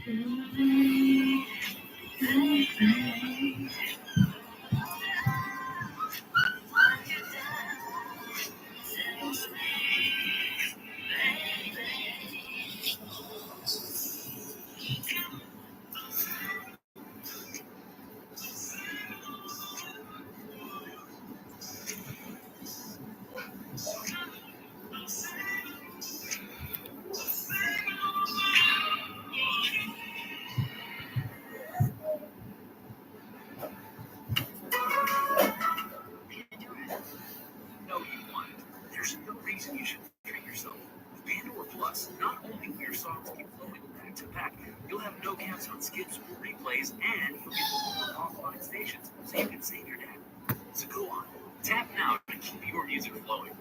No, you want it. There's no reason you should treat yourself. With Pandora Plus, not only will your songs keep flowing back to back, you'll have no caps on skips or replays, and you'll get more offline stations, so you can save your data. So go on, tap now to keep your music flowing.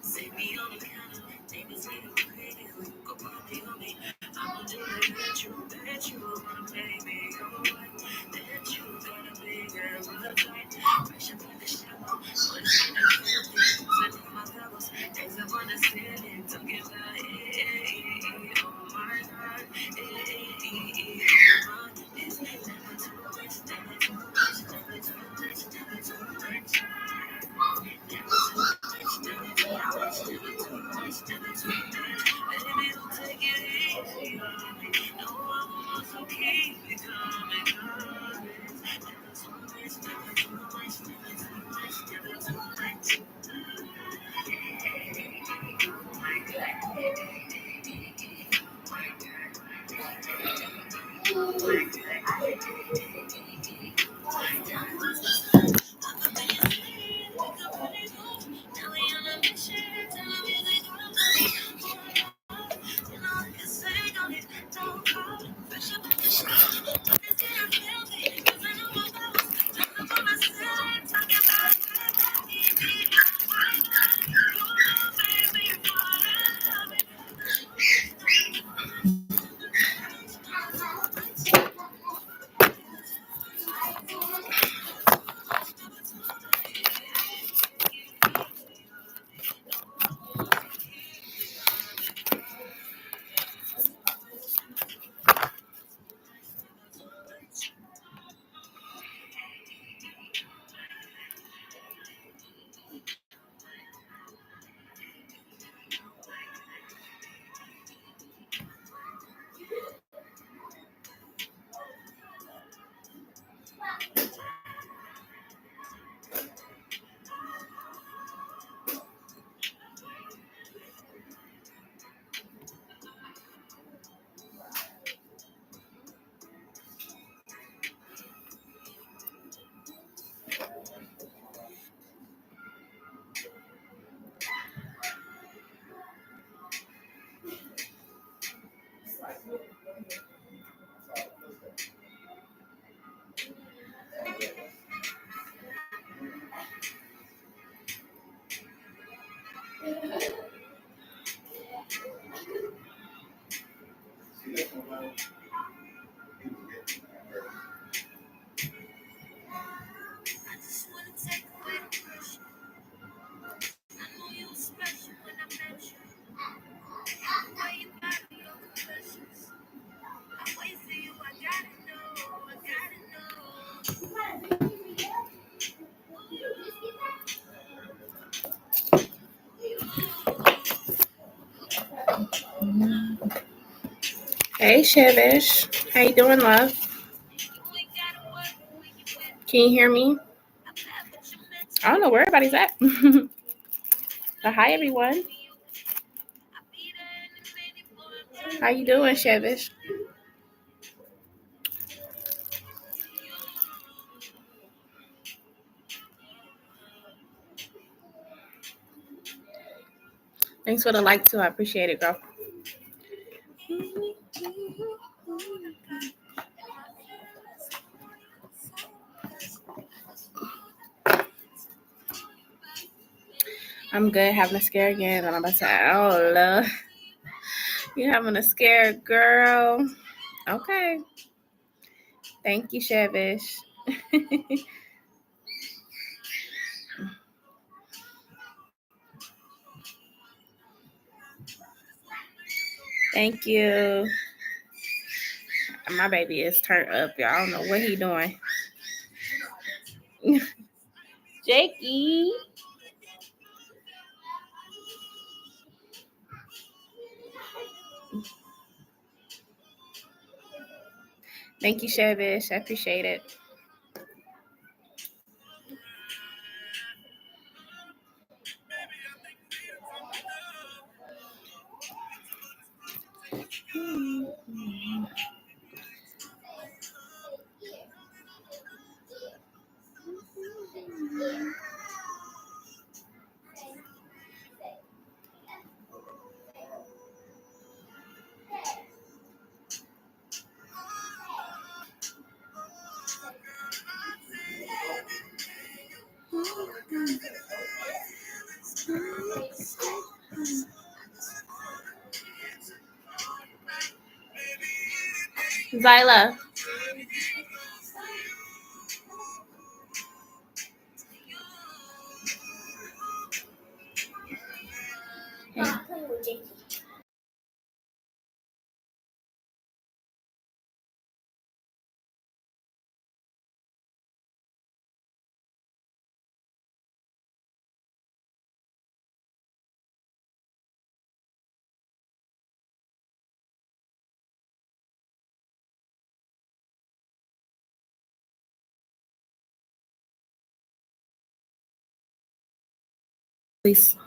Save me on the counter, take me to the radio, go party on me. I'm gonna do that you wanna make me go away. That you got a big ass appetite. Fresh up in the shower, put it in the filthy. Setting my levels, takes up understanding. Talking about oh my god, oh my, it's never too much, never too much, never too much, never too much. Hey, Shivish. How you doing, love? Can you hear me? I don't know where everybody's at. So, hi, everyone. How you doing, Shivish? Thanks for the like, too. I appreciate it, girl. I'm good, having a scare again. And I'm about to say, oh, love. You're having a scare, girl. Okay. Thank you, Shivish. Thank you. My baby is turned up, y'all. I don't know what he doing. Jakey. Thank you, Shivish. I appreciate it. Zyla. Please.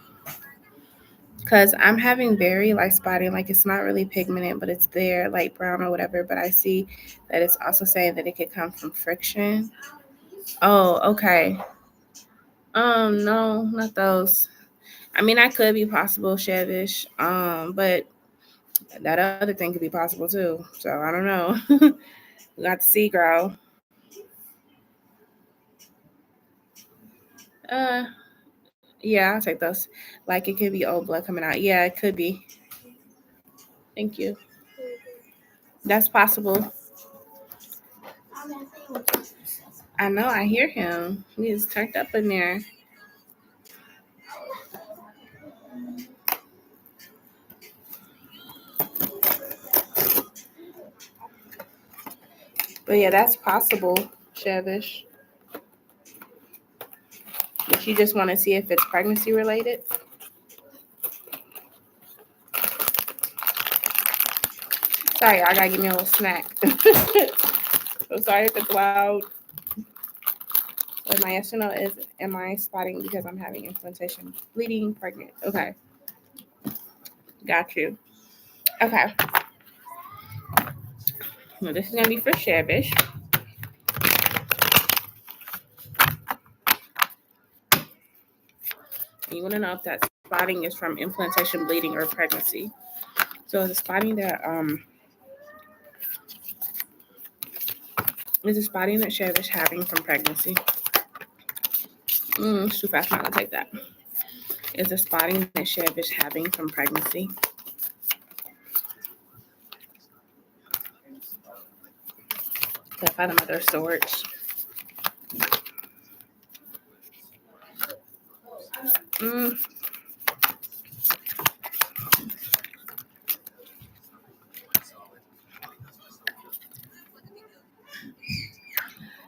Because I'm having very light spotting, like it's not really pigmented, but it's there, light brown or whatever. But I see that it's also saying that it could come from friction. Oh, okay. No, not those. I mean, that could be possible, Chevish. But that other thing could be possible too. So I don't know. We got to see, girl. Uh, yeah, I'll take those. Like it could be old blood coming out. Yeah, it could be. Thank you. That's possible. I know. I hear him. He's turned up in there. But yeah, that's possible, Chevish. But you just want to see if it's pregnancy related? Sorry, I gotta give me a little snack. I'm sorry if it's loud. But my yes or no is, am I spotting because I'm having implantation, bleeding, pregnant? Okay. Got you. Okay. Well, this is gonna be for Chevish. You want to know if that spotting is from implantation, bleeding, or pregnancy. So the spotting that is a spotting that Chevish having from pregnancy. It's too fast. I'm not gonna take that. is a spotting that Chev is having from pregnancy. So Father Mother of Swords.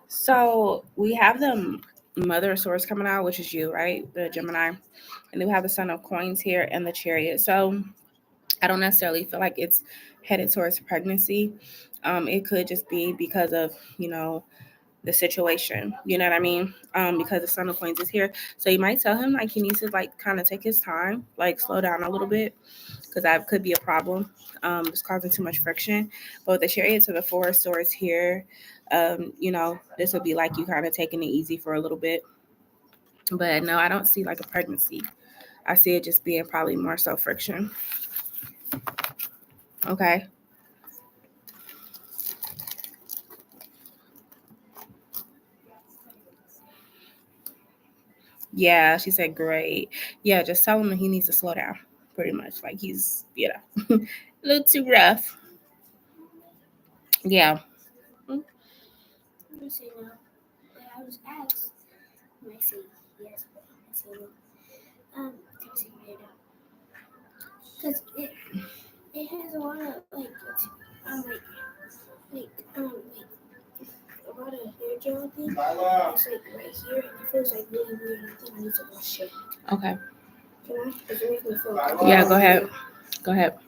So we have the Mother of Swords coming out, which is you, right? The Gemini. And then we have the Son of Coins here and the Chariot. So I don't necessarily feel like it's headed towards pregnancy. It could just be because of, the situation. You know what I mean? Because the Son of Coins is here. So you might tell him like he needs to like kind of take his time, like slow down a little bit, because that could be a problem. It's causing too much friction. But with the Chariot to the Four of Swords here, this would be like you kind of taking it easy for a little bit. But no, I don't see like a pregnancy. I see it just being probably more so friction. Okay. Yeah, she said great. Yeah, just tell him that he needs to slow down, pretty much. Like he's, a little too rough. Yeah. Let me say no. But I was asked. I might say yes, but I might say no. Let me say no. Because it has a lot of like a lot of hair gel thing. It's like right here, and it feels like really weird. I think I need to wash it. Okay. Can I? Does it make me feel good? Yeah, go ahead. Go ahead.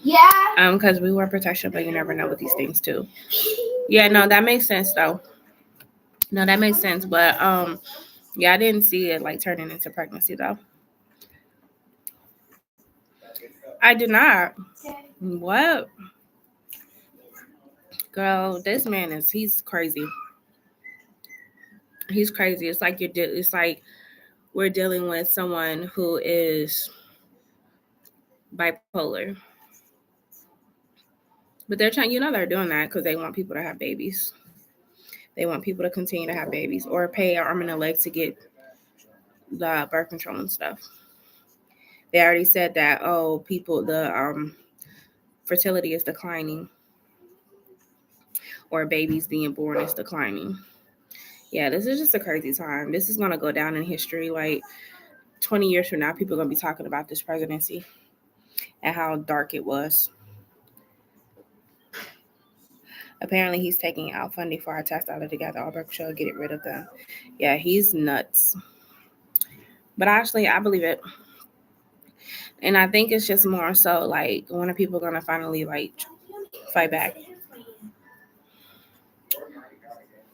Yeah. Because we wear protection, but you never know with these things too. Yeah, no, that makes sense though. No, that makes sense. But yeah, I didn't see it like turning into pregnancy though. I did not. What? Girl, this man he's crazy. He's crazy. It's like it's like we're dealing with someone who is bipolar. But they're trying, they're doing that because they want people to have babies. They want people to continue to have babies or pay an arm and a leg to get the birth control and stuff. They already said that, the fertility is declining or babies being born is declining. Yeah, this is just a crazy time. This is going to go down in history. Like 20 years from now, people are going to be talking about this presidency and how dark it was. Apparently, he's taking out funding for our test out of together. All birth control, get rid of them. Yeah, he's nuts. But actually, I believe it. And I think it's just more so like, when are people going to finally like fight back?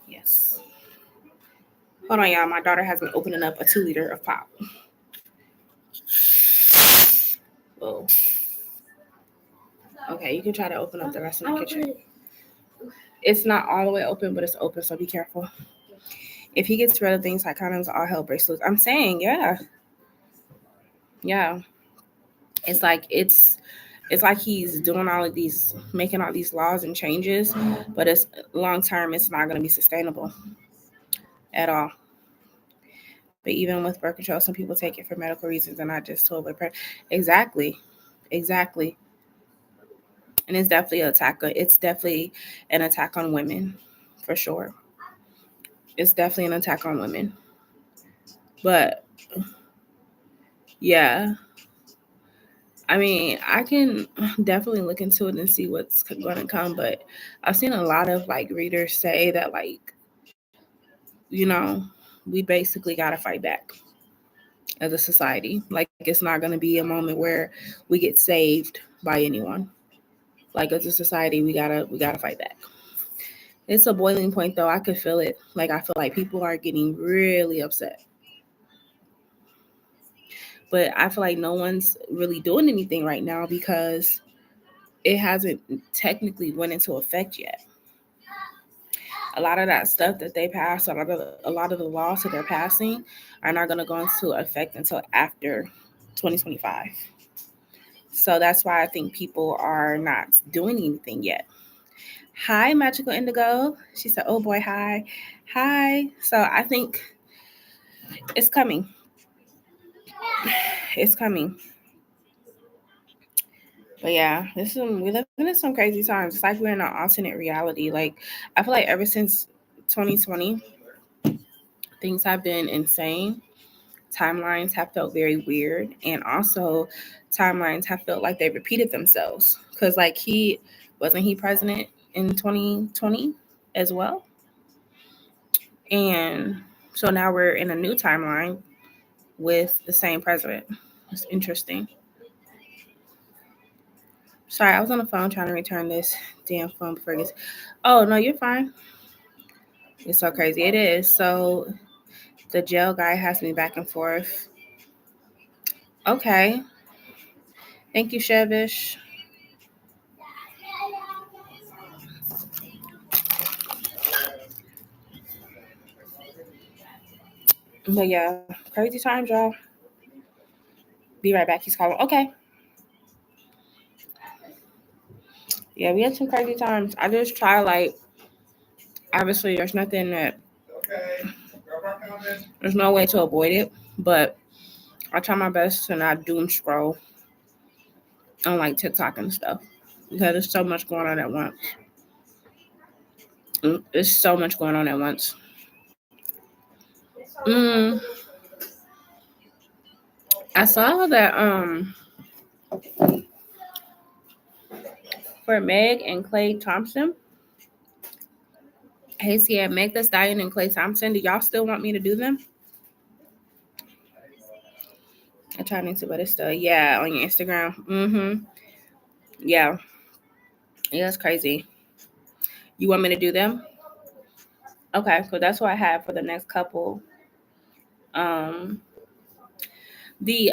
Yes. Hold on, y'all. My daughter has been opening up a 2-liter of pop. Whoa. Okay, you can try to open up the rest of the kitchen. It's not all the way open, but it's open, so be careful. If he gets rid of things like condoms, all hell breaks loose. I'm saying, yeah. Yeah. It's like he's doing all of these, making all these laws and changes, but it's long term, it's not going to be sustainable at all. But even with birth control, some people take it for medical reasons and not just to avoid pregnancy. Exactly. And it's definitely an attack on women, for sure. It's definitely an attack on women. But yeah, I mean, I can definitely look into it and see what's going to come. But I've seen a lot of like readers say that like, we basically got to fight back as a society. Like it's not going to be a moment where we get saved by anyone. Like as a society, we gotta fight back. It's a boiling point though. I could feel it. Like I feel like people are getting really upset. But I feel like no one's really doing anything right now because it hasn't technically went into effect yet. A lot of that stuff that they passed, a lot of the laws that they're passing are not going to go into effect until after 2025. So that's why I think people are not doing anything yet. Hi, Magical Indigo. She said, oh boy, hi. So I think it's coming. it's coming. But yeah, we live in some crazy times. It's like we're in an alternate reality. Like I feel like ever since 2020, things have been insane. Timelines have felt very weird, and also timelines have felt like they repeated themselves. Because like he wasn't he president in 2020 as well, and so now we're in a new timeline with the same president. It's interesting. Sorry, I was on the phone trying to return this damn phone before it gets. Oh no, you're fine. It's so crazy. It is. So the jail guy has me back and forth. Okay. Thank you, Shevish. But yeah, crazy times, y'all. Be right back. He's calling. Okay. Yeah, we had some crazy times. I just try, like, obviously, there's nothing that, there's no way to avoid it, but I try my best to not doom scroll on, like, TikTok and stuff because there's so much going on at once. There's so much going on at once. Mm, I saw that, for Meg and Clay Thompson, Hasty and Meg Thee Stallion and Clay Thompson, do y'all still want me to do them? I try to but it's still, yeah, on your Instagram. Mm-hmm. Yeah. Yeah, that's crazy. You want me to do them? Okay, so that's what I have for the next couple. The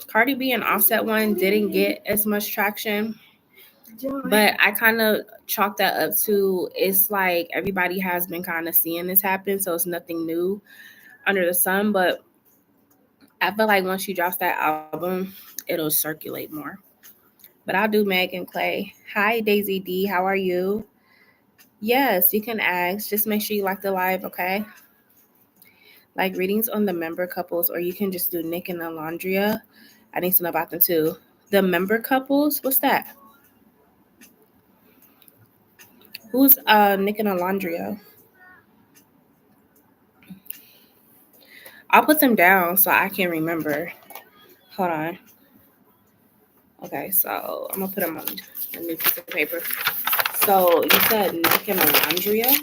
Cardi B and Offset one didn't get as much traction, but I kind of chalked that up to it's like everybody has been kind of seeing this happen, so it's nothing new under the sun. But I feel like once she drops that album, it'll circulate more. But I'll do Meg and Clay. Hi, Daisy D. How are you? Yes, you can ask. Just make sure you like the live, okay? Like readings on the member couples, or you can just do Nick and Alondria. I need to know about them too. The member couples? What's that? Who's Nick and Alondria? I'll put them down so I can remember. Hold on. Okay, so I'm gonna put them on a new piece of paper. So you said Nick and Alondria?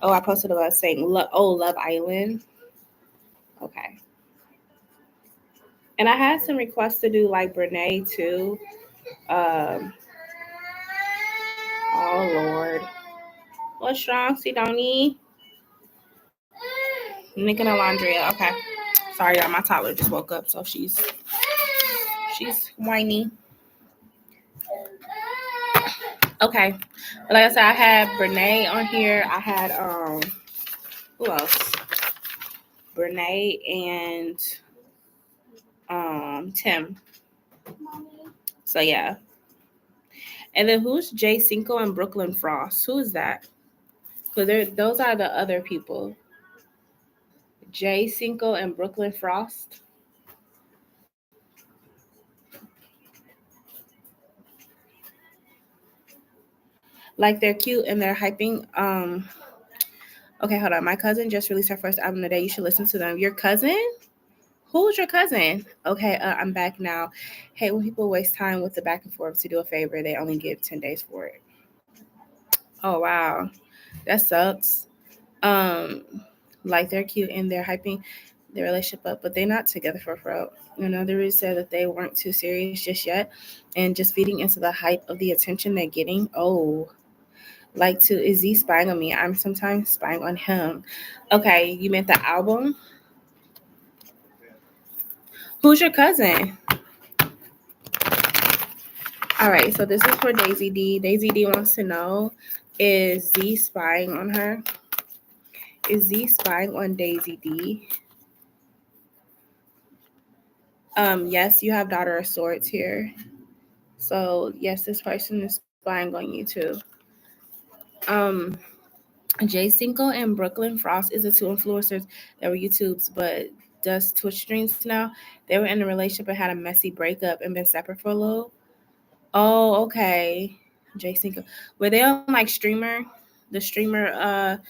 Oh, I posted about saying Love Island. Okay. And I had some requests to do like Brene too. Oh Lord. What's wrong, Sidoni? Nick and Alondria. Okay. Sorry, y'all. My toddler just woke up, so she's whiny. Okay. Like I said, I had Brene on here. I had who else? Brene and Tim. So yeah. And then who's Jay Cinco and Brooklyn Frost? Who is that? Because those are the other people. Jay Cinco and Brooklyn Frost. Like they're cute and they're hyping. Okay, hold on. My cousin just released her first album today. You should listen to them. Your cousin? Who's your cousin? Okay, I'm back now. Hey, when people waste time with the back and forth to do a favor, they only give 10 days for it. Oh wow, that sucks. Like they're cute and they're hyping their relationship up, but they're not together for real. You know, they really said that they weren't too serious just yet, and just feeding into the hype of the attention they're getting. Oh, like to is he spying on me? I'm sometimes spying on him. Okay, you meant the album? Who's your cousin? All right, so this is for Daisy D. Daisy D wants to know, is Z spying on her? Is Z spying on Daisy D? Yes, you have Daughter of Swords here. So yes, this person is spying on you too. Jay Cinco and Brooklyn Frost is the two influencers that were YouTubes, but does Twitch streams now. They were in a relationship and had a messy breakup and been separate for a little. Oh, okay. Jason, were they on like the streamer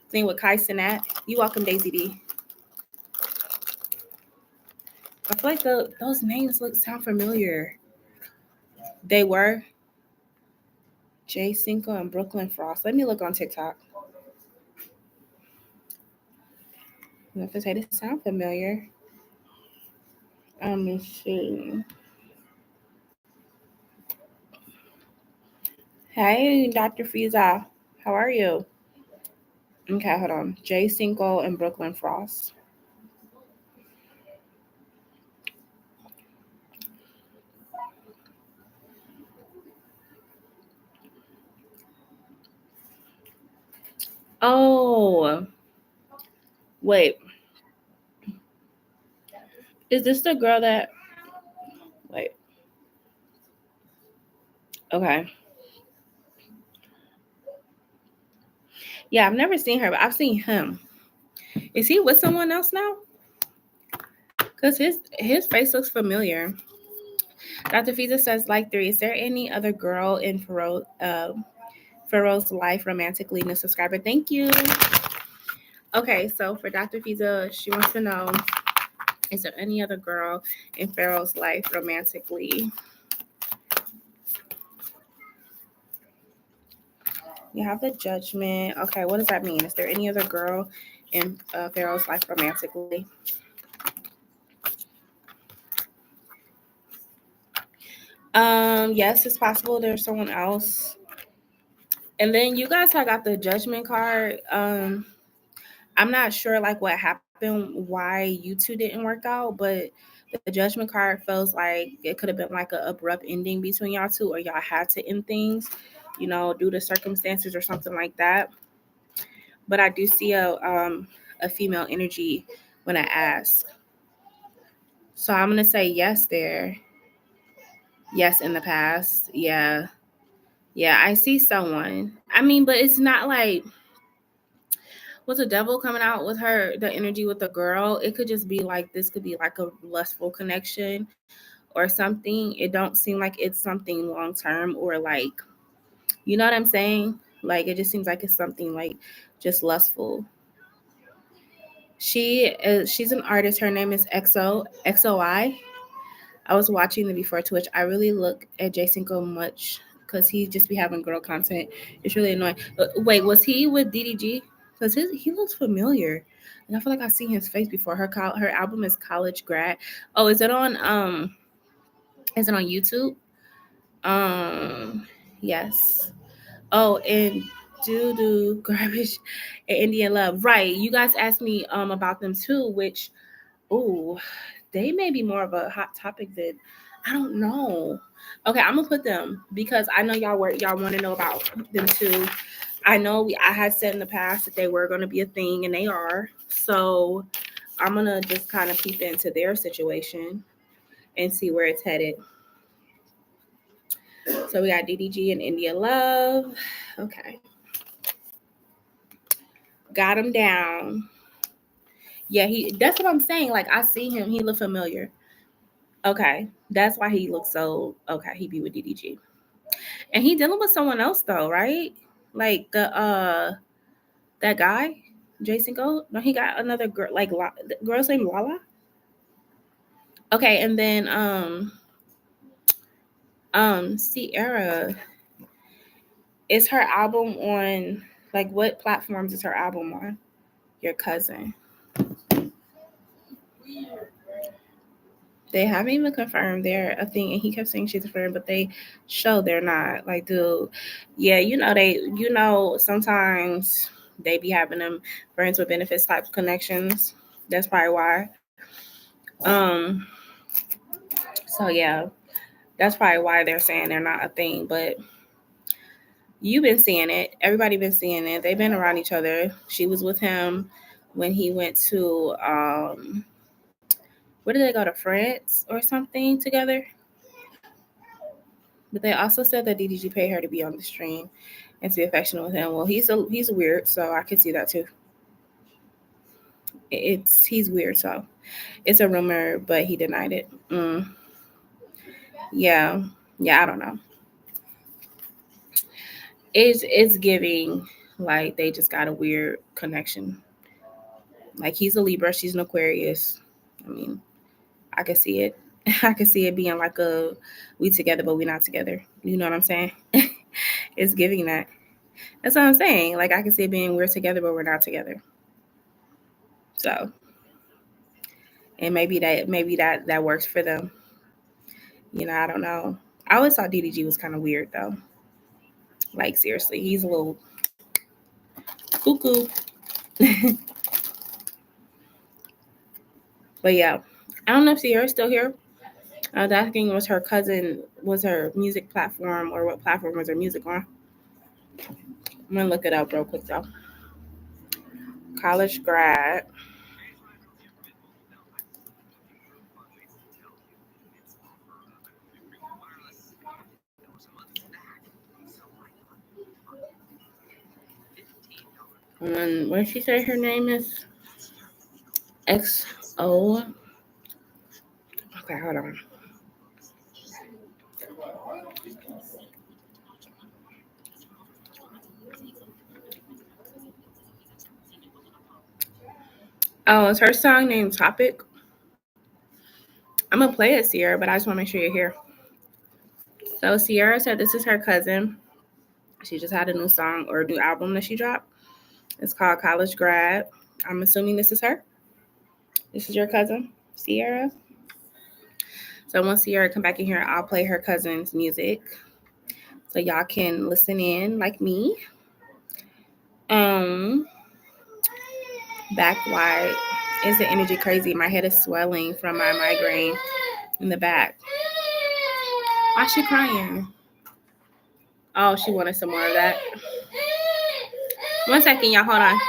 thing with Kai Cenat? You welcome, Daisy D. I feel like those names sound familiar. They were Jay Cinco and Brooklyn Frost. Let me look on TikTok. I have to say this sound familiar. Let me see. Hey, Dr. Fiza. How are you? Okay, hold on. Jay Cinco and Brooklyn Frost. Oh, wait. Is this the girl that... Wait. Okay. Yeah, I've never seen her, but I've seen him. Is he with someone else now? Because his face looks familiar. Dr. Fiza says, like 3, is there any other girl in Pharaoh's life romantically? New subscriber. Thank you. Okay, so for Dr. Fiza, she wants to know, is there any other girl in Pharaoh's life romantically? You have the Judgment. Okay, what does that mean? Is there any other girl in Pharaoh's life romantically? Yes, it's possible there's someone else. And then you guys have got the Judgment card. I'm not sure like what happened, why you two didn't work out, but the Judgment card feels like it could have been like an abrupt ending between y'all two, or y'all had to end things, due to circumstances or something like that. But I do see a female energy when I ask. So I'm gonna say yes there. Yes, in the past. Yeah. Yeah, I see someone. I mean, but it's not like, was the devil coming out with the energy with the girl? It could just be like, this could be like a lustful connection or something. It don't seem like it's something long term, or like, you know what I'm saying? Like, it just seems like it's something like just lustful. She's an artist. Her name is XOI. I was watching the Before Twitch. I really look at Jay Cinco much because he just be having girl content. It's really annoying. Wait, was he with DDG? Because he looks familiar. And I feel like I've seen his face before. Her album is College Grad. Oh, is it on YouTube? Yes. Oh, and Doo Garbage and Indian Love. Right. You guys asked me about them too, which they may be more of a hot topic than, I don't know. Okay, I'm gonna put them because I know y'all want to know about them too. I know I had said in the past that they were gonna be a thing, and they are. So I'm gonna just kind of peep into their situation and see where it's headed. So we got DDG and India Love. Okay. Got him down. Yeah, that's what I'm saying. Like, I see him. He look familiar. Okay. That's why he looks so, okay, he be with DDG. And he dealing with someone else though, right? Like that guy, Jason Go. No, he got another girl, like the girl's name Lala. Okay, and then Sierra, is her album on, like, what platforms is her album on? Your cousin. They haven't even confirmed they're a thing, and he kept saying she's a friend, but they show they're not. Like, dude, yeah, sometimes they be having them friends with benefits type connections. That's probably why. So yeah, that's probably why they're saying they're not a thing. But you've been seeing it. Everybody been seeing it. They've been around each other. She was with him when he went to where did they go, to France or something together? But they also said that DDG paid her to be on the stream and to be affectionate with him. Well, he's weird, so I could see that too. he's weird. So it's a rumor, but he denied it. Yeah, I don't know. It's giving like they just got a weird connection. Like he's a Libra, she's an Aquarius. I mean, I can see it. I can see it being like a we together but we not together. You know what I'm saying? It's giving that. That's what I'm saying. Like I can see it being we're together but we're not together. So, and maybe that works for them. You know, I don't know. I always thought DDG was kind of weird though. Like seriously, he's a little cuckoo. But yeah, I don't know if Sierra's still here. I was asking was her music platform or what platform was her music on? I'm gonna look it up real quick though. College grad. And then what did she say her name is? XO. Okay, hold on. Oh, it's her song named Topic. I'm gonna play it, Sierra, but I just want to make sure you're here. So Sierra said this is her cousin. She just had a new song or a new album that she dropped. It's called College Grad. I'm assuming this is her. This is your cousin, Sierra. So once Sierra come back in here, I'll play her cousin's music so y'all can listen in like me. Back white. Is the energy crazy? My head is swelling from my migraine in the back. Why is she crying? Oh, she wanted some more of that. 1 second, y'all. Hold on.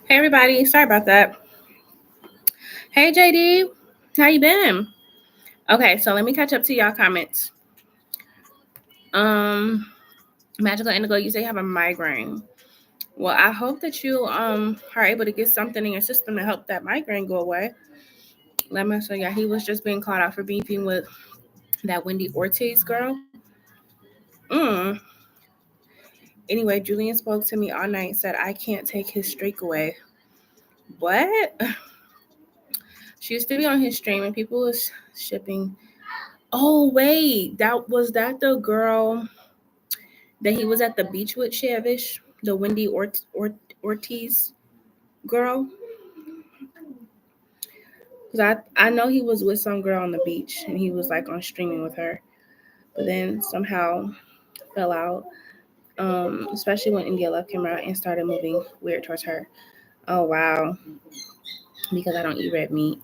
Hey everybody, sorry about that. Hey JD, how you been? Okay, so let me catch up to y'all comments. Magical Indigo, you say you have a migraine. Well, I hope that you are able to get something in your system to help that migraine go away. Let me show you. He was just being called out for beefing with that Wendy Ortiz girl. Anyway, Julian spoke to me all night and said I can't take his streak away. What? She used to be on his stream and people was shipping. Oh wait, was that the girl that he was at the beach with, Shavish? The Wendy Ortiz girl? Because I know he was with some girl on the beach and he was like on streaming with her. But then somehow fell out. Especially when India Love came out and started moving weird towards her. Oh wow. Because I don't eat red meat.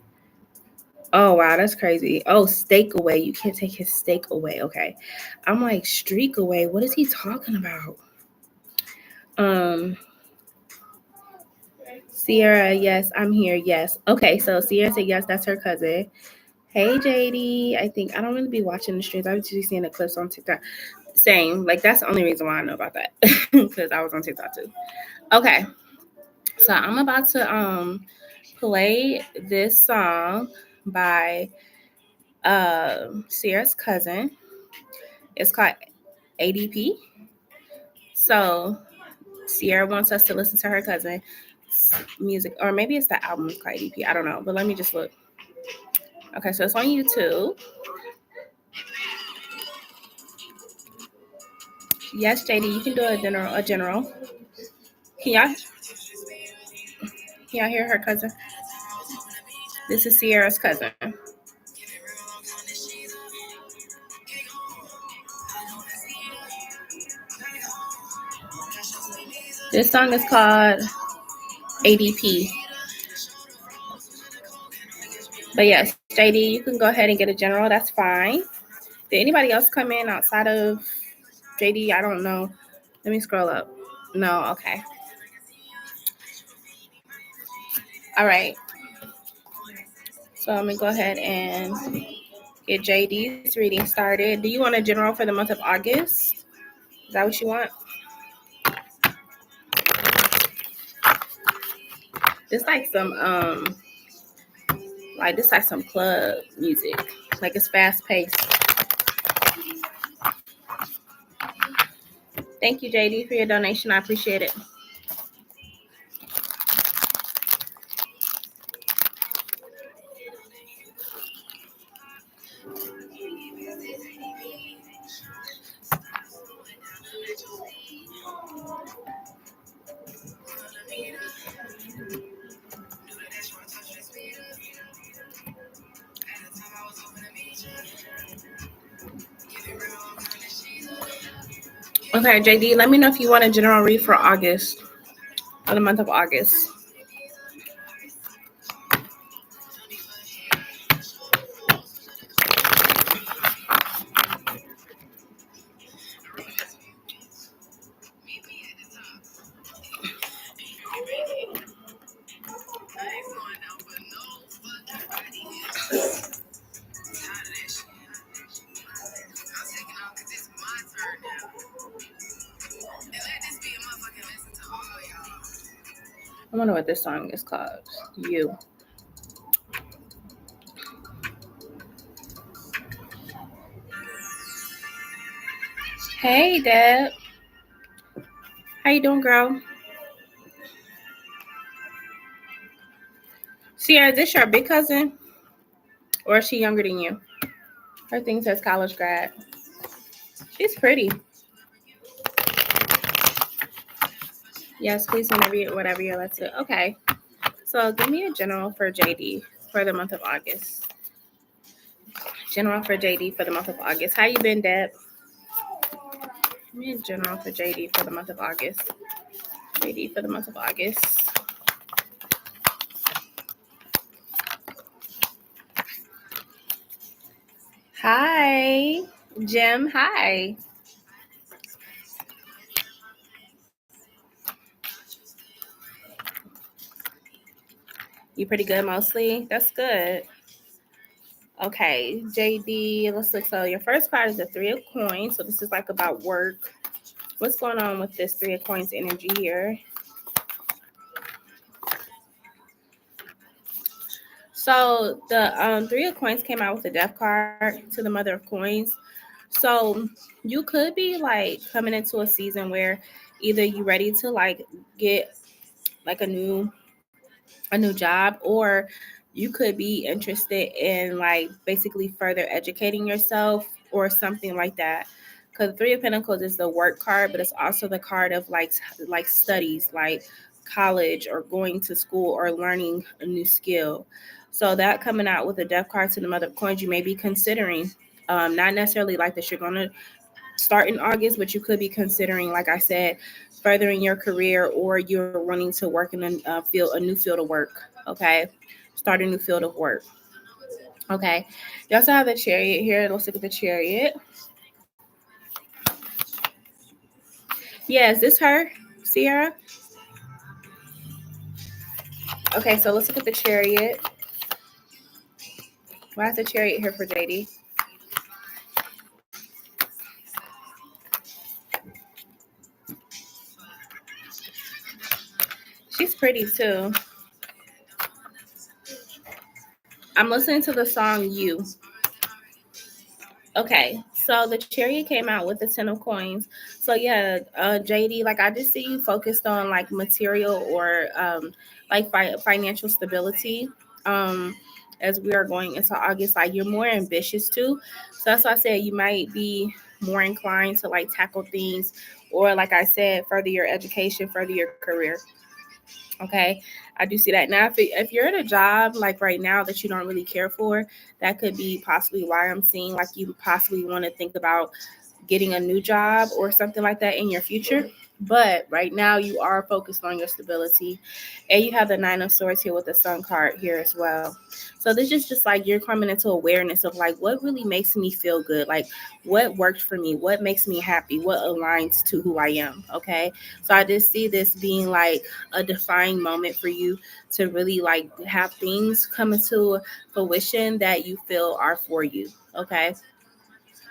Oh wow, that's crazy. Oh, steak away. You can't take his steak away. Okay. I'm like, streak away. What is he talking about? Sierra, yes, I'm here. Yes. Okay, so Sierra said yes, that's her cousin. Hey JD. I don't really be watching the streams. I was just seeing the clips on TikTok. Same. Like that's the only reason why I know about that. Because I was on TikTok too. Okay. So I'm about to play this song by Sierra's cousin. It's called ADP. So Sierra wants us to listen to her cousin's music, or maybe it's the album called ADP. I don't know, but let me just look. Okay, so it's on YouTube. Yes, JD, you can do a general. Can y'all hear her cousin? This is Sierra's cousin. This song is called ADP. But yes, JD, you can go ahead and get a general. That's fine. Did anybody else come in outside of JD? I don't know. Let me scroll up. No, okay. All right. So let me go ahead and get JD's reading started. Do you want a general for the month of August? Is that what you want? It's like some some club music. Like it's fast paced. Thank you, JD, for your donation. I appreciate it. Okay, JD, let me know if you want a general read for August, for the month of August. I wonder what this song is called. You. Hey, Deb. How you doing, girl? Sierra, is this your big cousin? Or is she younger than you? Her thing says college grad. She's pretty. Yes, please, whatever you're led to. Okay. So give me a general for JD for the month of August. General for JD for the month of August. How you been, Deb? Give me a general for JD for the month of August. JD for the month of August. Hi, Jim. Hi. You pretty good mostly? That's good. Okay, JD, let's look. So your first card is the Three of Coins. So this is like about work. What's going on with this Three of Coins energy here? So the Three of Coins came out with the Death card to the Mother of Coins. So you could be like coming into a season where either you ready to like get like a new job, or you could be interested in like basically further educating yourself or something like that. Because Three of Pentacles is the work card, but it's also the card of like studies, like college or going to school or learning a new skill. So that coming out with a Death card to the Mother of Coins, you may be considering, not necessarily like that you're going to start in August, but you could be considering, like I said, furthering your career, or you're wanting to work in a new field of work. Okay, start a new field of work. Okay, you also have the Chariot here. Let's look at the Chariot. Yeah, is this her, Sierra? Okay, so let's look at the Chariot. Why is the Chariot here for JD? She's pretty too. I'm listening to the song You. Okay, so the Chariot came out with the Ten of Coins. So yeah, JD, like I just see you focused on like material or like financial stability. Um, as we are going into August, like you're more ambitious too. So that's why I said you might be more inclined to like tackle things, or like I said, further your education, further your career. Okay, I do see that. Now, if you're at a job like right now that you don't really care for, that could be possibly why I'm seeing like you possibly want to think about getting a new job or something like that in your future. But right now, you are focused on your stability, and you have the Nine of Swords here with the Sun card here as well. So this is just like you're coming into awareness of like what really makes me feel good, like what worked for me, what makes me happy, what aligns to who I am. Okay, so I just see this being like a defining moment for you to really like have things come into fruition that you feel are for you. Okay,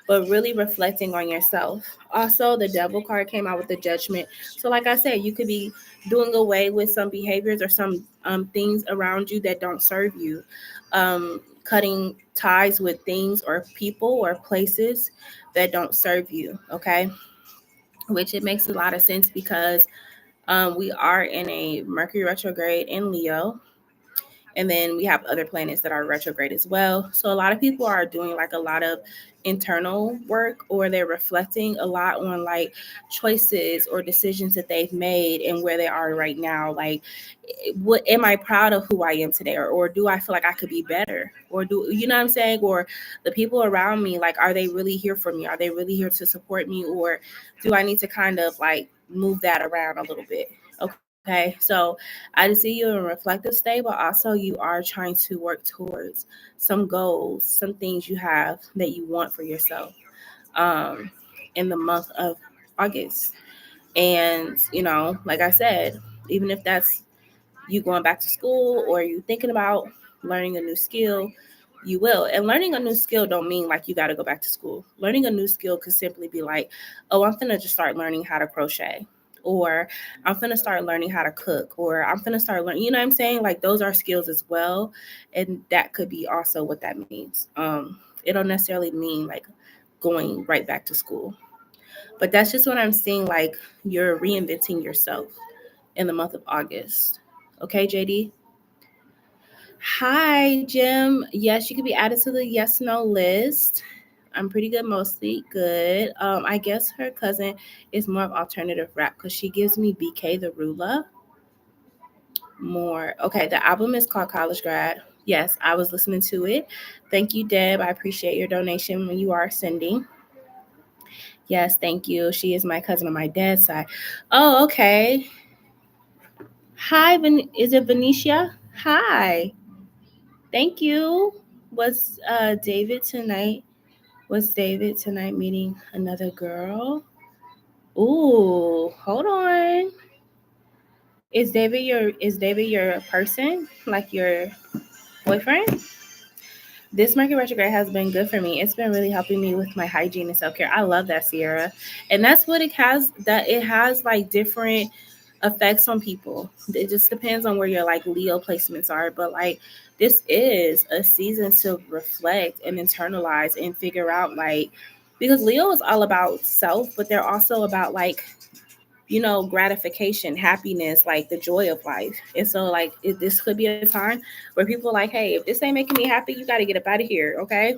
but really reflecting on yourself. Also, the Devil card came out with the Judgment. So, like I said, you could be doing away with some behaviors or some things around you that don't serve you, cutting ties with things or people or places that don't serve you. Okay, which it makes a lot of sense because we are in a Mercury retrograde in Leo. And then we have other planets that are retrograde as well. So a lot of people are doing like a lot of internal work, or they're reflecting a lot on like choices or decisions that they've made and where they are right now. Like, what am I proud of who I am today? Or do I feel like I could be better? Or do you know what I'm saying? Or the people around me, like, are they really here for me? Are they really here to support me? Or do I need to kind of like move that around a little bit? Okay, so I just see you in a reflective state, but also you are trying to work towards some goals, some things you have that you want for yourself um, in the month of August. And, like I said, even if that's you going back to school or you thinking about learning a new skill, you will. And learning a new skill don't mean like you got to go back to school. Learning a new skill could simply be like, oh, I'm finna just start learning how to crochet, or I'm finna start learning how to cook, or I'm finna start learning, you know what I'm saying? Like those are skills as well. And that could be also what that means. It don't necessarily mean like going right back to school. But that's just what I'm seeing, like you're reinventing yourself in the month of August. Okay, JD? Hi, Jim. Yes, you could be added to the yes no list. I'm pretty good, mostly good. I guess her cousin is more of alternative rap because she gives me BK the Rula more. Okay, the album is called College Grad. Yes, I was listening to it. Thank you, Deb. I appreciate your donation when you are sending. Yes, thank you. She is my cousin on my dad's side. Oh, okay. Hi, is it Venetia? Hi. Thank you. Was David tonight? Was David tonight meeting another girl? Ooh, hold on. Is David your person? Like your boyfriend? This Mercury retrograde has been good for me. It's been really helping me with my hygiene and self care. I love that, Sierra, and that's what it has. That it has like different effects on people. It just depends on where your like Leo placements are. But like this is a season to reflect and internalize and figure out like because Leo is all about self, but they're also about like gratification, happiness, like the joy of life. And so, like, this could be a time where people are like, hey, if this ain't making me happy, you got to get up out of here, okay?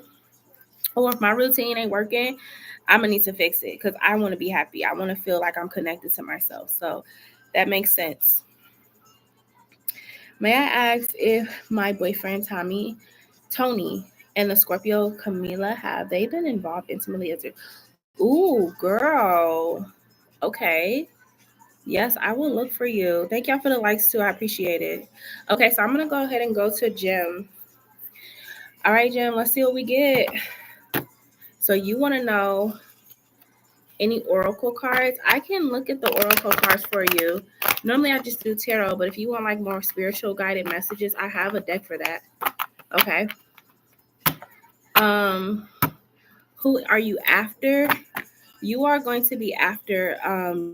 Or if my routine ain't working, I'm going to need to fix it because I want to be happy. I want to feel like I'm connected to myself. So that makes sense. May I ask if my boyfriend, Tony, and the Scorpio, Camila, have they been involved intimately as a. Ooh, girl. Okay. Yes, I will look for you. Thank y'all for the likes too. I appreciate it. Okay, so I'm gonna go ahead and go to Jim. All right, Jim, let's see what we get. So you want to know any oracle cards? I can look at the oracle cards for you. Normally I just do tarot, but if you want like more spiritual guided messages, I have a deck for that. Okay. Um, who are you after? You are going to be after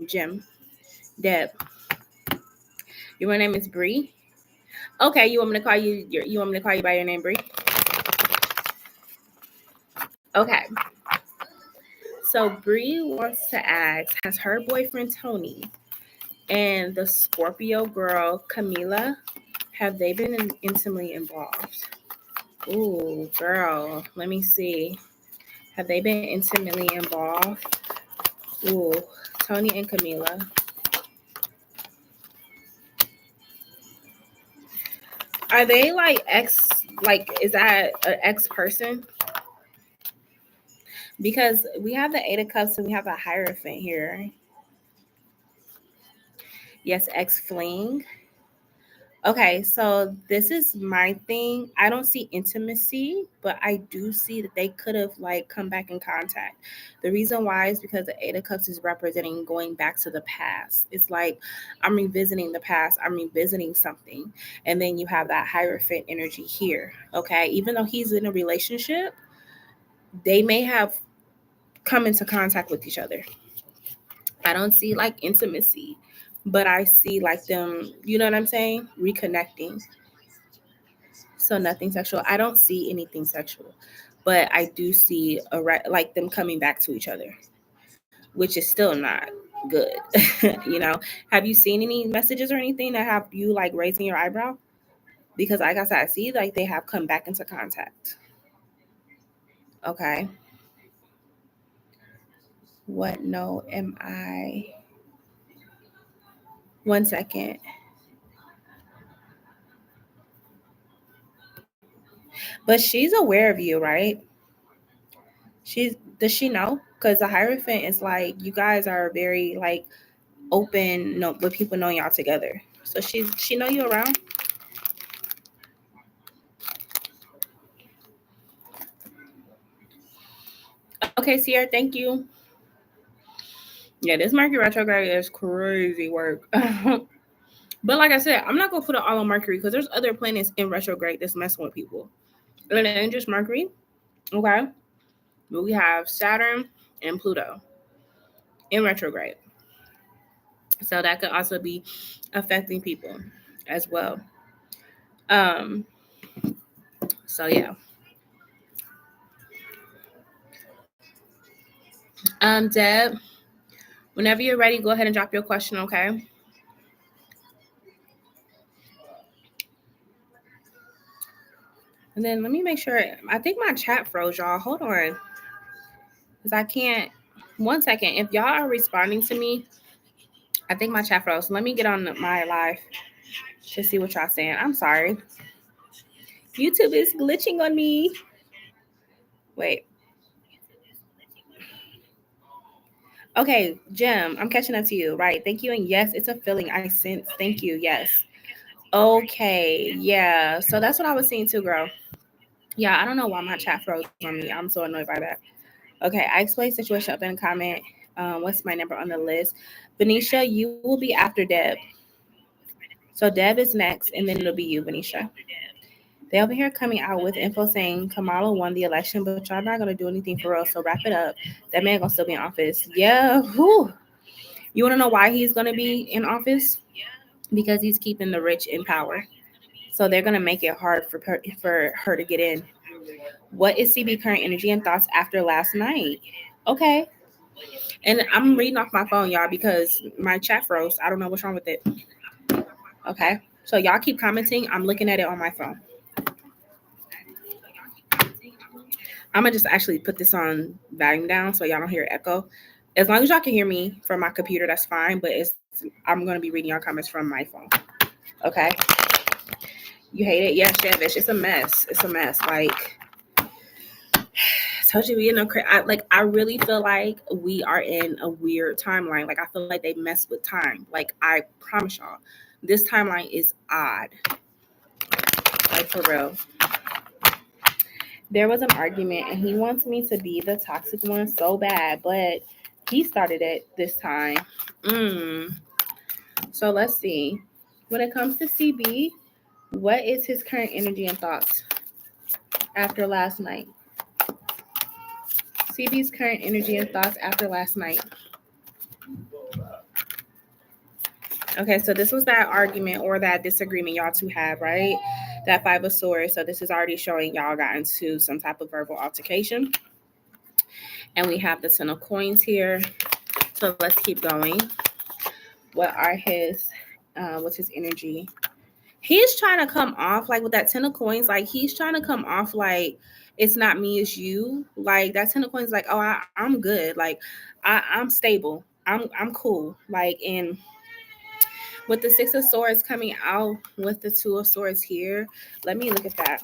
Jim. Deb. Your name is Bree. Okay, you want me to call you want me to call you by your name, Bree? Okay. So Bree wants to ask, has her boyfriend Tony and the Scorpio girl Camila, have they been intimately involved? Ooh, girl, let me see. Have they been intimately involved? Ooh, Tony and Camila. Are they like ex? Like, is that an ex person? Because we have the Eight of Cups and we have a Hierophant here. Yes, ex fling. Okay, so this is my thing. I don't see intimacy, but I do see that they could have like come back in contact. The reason why is because the Eight of Cups is representing going back to the past. It's like I'm revisiting the past, I'm revisiting something. And then you have that Hierophant energy here. Okay, even though he's in a relationship, they may have come into contact with each other. I don't see like intimacy, but I see like them, you know what I'm saying? Reconnecting. So nothing sexual. I don't see anything sexual, but I do see like them coming back to each other, which is still not good. you know, have you seen any messages or anything that have you like raising your eyebrow? Because like I said, I see like they have come back into contact. Okay. What no am I? One second. But she's aware of you, right? Does she know? Because the Hierophant is like you guys are very like open, no, with people knowing y'all together. So she know you around. Okay, Sierra, thank you. Yeah, this Mercury retrograde is crazy work. But like I said, I'm not gonna put it all on Mercury because there's other planets in retrograde that's messing with people. And it ain't just Mercury, okay? But we have Saturn and Pluto in retrograde. So that could also be affecting people as well. Um, so yeah. Deb, whenever you're ready, go ahead and drop your question, okay? And then let me make sure. I think my chat froze, y'all. Hold on. Because I can't. One second. If y'all are responding to me, I think my chat froze. Let me get on my live to see what y'all saying. I'm sorry. YouTube is glitching on me. Wait. Okay, Jim, I'm catching up to you. Right. Thank you. And yes, it's a feeling I sense. Thank you. Yes. Okay. Yeah. So that's what I was seeing too, girl. Yeah, I don't know why my chat froze on me. I'm so annoyed by that. Okay, I explained situation up in a comment. What's my number on the list? Venetia, you will be after Deb. So Dev is next, and then it'll be you, Venetia. They over here coming out with info saying Kamala won the election, but y'all not gonna do anything for real. So wrap it up. That man gonna still be in office. Yeah. Whew. You wanna know why he's gonna be in office? Because he's keeping the rich in power. So they're gonna make it hard for her to get in. What is CB current energy and thoughts after last night? Okay. And I'm reading off my phone, y'all, because my chat froze. I don't know what's wrong with it. Okay. So y'all keep commenting. I'm looking at it on my phone. I'm gonna just actually put this on volume down so y'all don't hear echo. As long as y'all can hear me from my computer, that's fine. But I'm gonna be reading y'all comments from my phone. Okay. You hate it? Yeah, Shavish. It's a mess. It's a mess. Like told you, we in a I really feel like we are in a weird timeline. Like I feel like they mess with time. Like I promise y'all, this timeline is odd. Like for real. There was an argument, and he wants me to be the toxic one so bad, but he started it this time. So let's see. When it comes to CB, what is his current energy and thoughts after last night? CB's current energy and thoughts after last night. Okay, so this was that argument or that disagreement y'all two have, right? That Five of Swords. So this is already showing y'all got into some type of verbal altercation. And we have the Ten of Coins here. So let's keep going. What are what's his energy? He's trying to come off like with that Ten of Coins, like he's trying to come off like it's not me, it's you. Like that Ten of Coins, like, oh, I'm good. Like I'm stable. I'm cool. Like, and with the Six of Swords coming out with the Two of Swords here, let me look at that.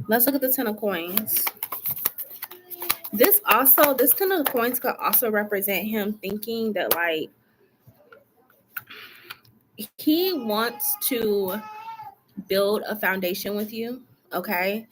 Let's look at the Ten of Coins. This Ten of Coins could also represent him thinking that like he wants to build a foundation with you. Okay.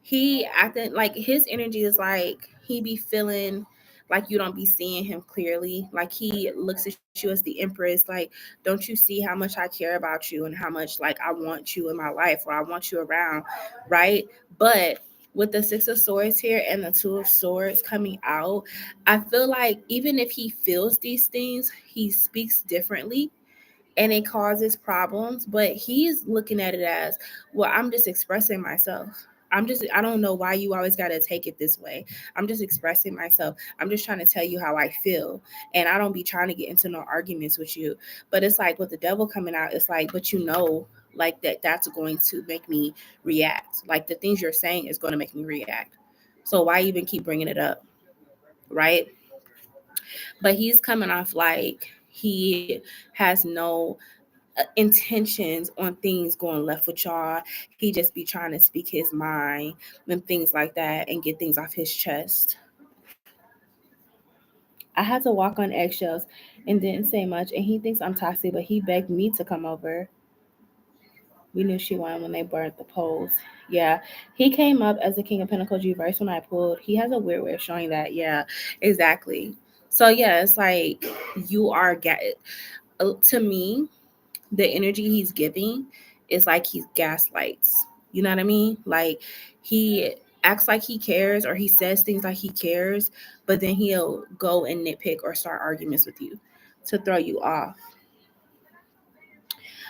He acting like his energy is like he be feeling like you don't be seeing him clearly. Like he looks at you as the Empress. Like, don't you see how much I care about you and how much like I want you in my life or I want you around, right? But with the Six of Swords here and the Two of Swords coming out, I feel like even if he feels these things, he speaks differently and it causes problems, but he's looking at it as, well, I'm just expressing myself. I don't know why you always got to take it this way. I'm just expressing myself. I'm just trying to tell you how I feel. And I don't be trying to get into no arguments with you. But it's like with the devil coming out, it's like, but you know, like that's going to make me react. Like the things you're saying is going to make me react. So why even keep bringing it up? Right? But he's coming off like he has no intentions on things going left with y'all. He just be trying to speak his mind and things like that and get things off his chest. I had to walk on eggshells and didn't say much, and he thinks I'm toxic, but he begged me to come over. We knew she won when they burnt the poles. Yeah, he came up as the King of Pentacles reverse when I pulled. He has a weird way of showing that. Yeah, exactly. So yeah, it's like you are to me, the energy he's giving is like he gaslights. You know what I mean? Like he acts like he cares or he says things like he cares, but then he'll go and nitpick or start arguments with you to throw you off.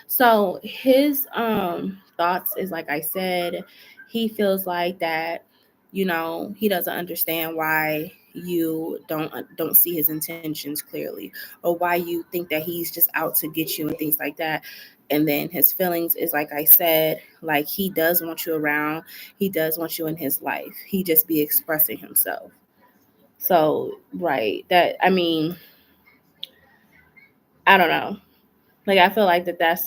So his thoughts is like I said, he feels like that, you know, he doesn't understand why you don't see his intentions clearly or why you think that he's just out to get you and things like that. And then his feelings is like I said, like he does want you around, he does want you in his life, he just be expressing himself. So right, that I mean, I don't know, like I feel like that's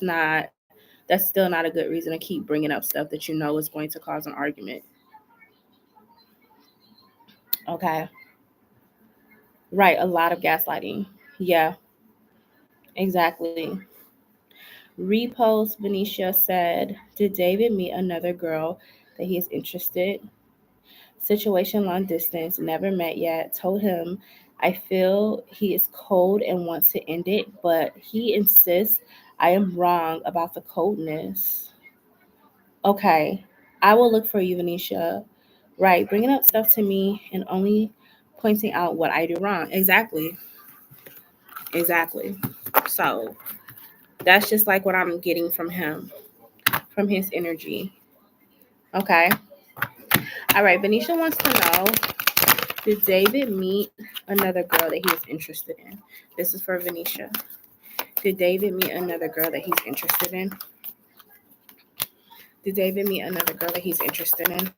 still not a good reason to keep bringing up stuff that you know is going to cause an argument. Okay. Right. A lot of gaslighting. Yeah, exactly. Repost Venetia said, did David meet another girl that he is interested? Situation long distance, never met yet. Told him I feel he is cold and wants to end it, but he insists I am wrong about the coldness. Okay, I will look for you, Venetia. Right, bringing up stuff to me and only pointing out what I do wrong. Exactly, exactly. So that's just like what I'm getting from him, from his energy. Okay. All right, Venetia wants to know, did David meet another girl that he was interested in? This is for Venetia. Did David meet another girl that he's interested in? Did David meet another girl that he's interested in?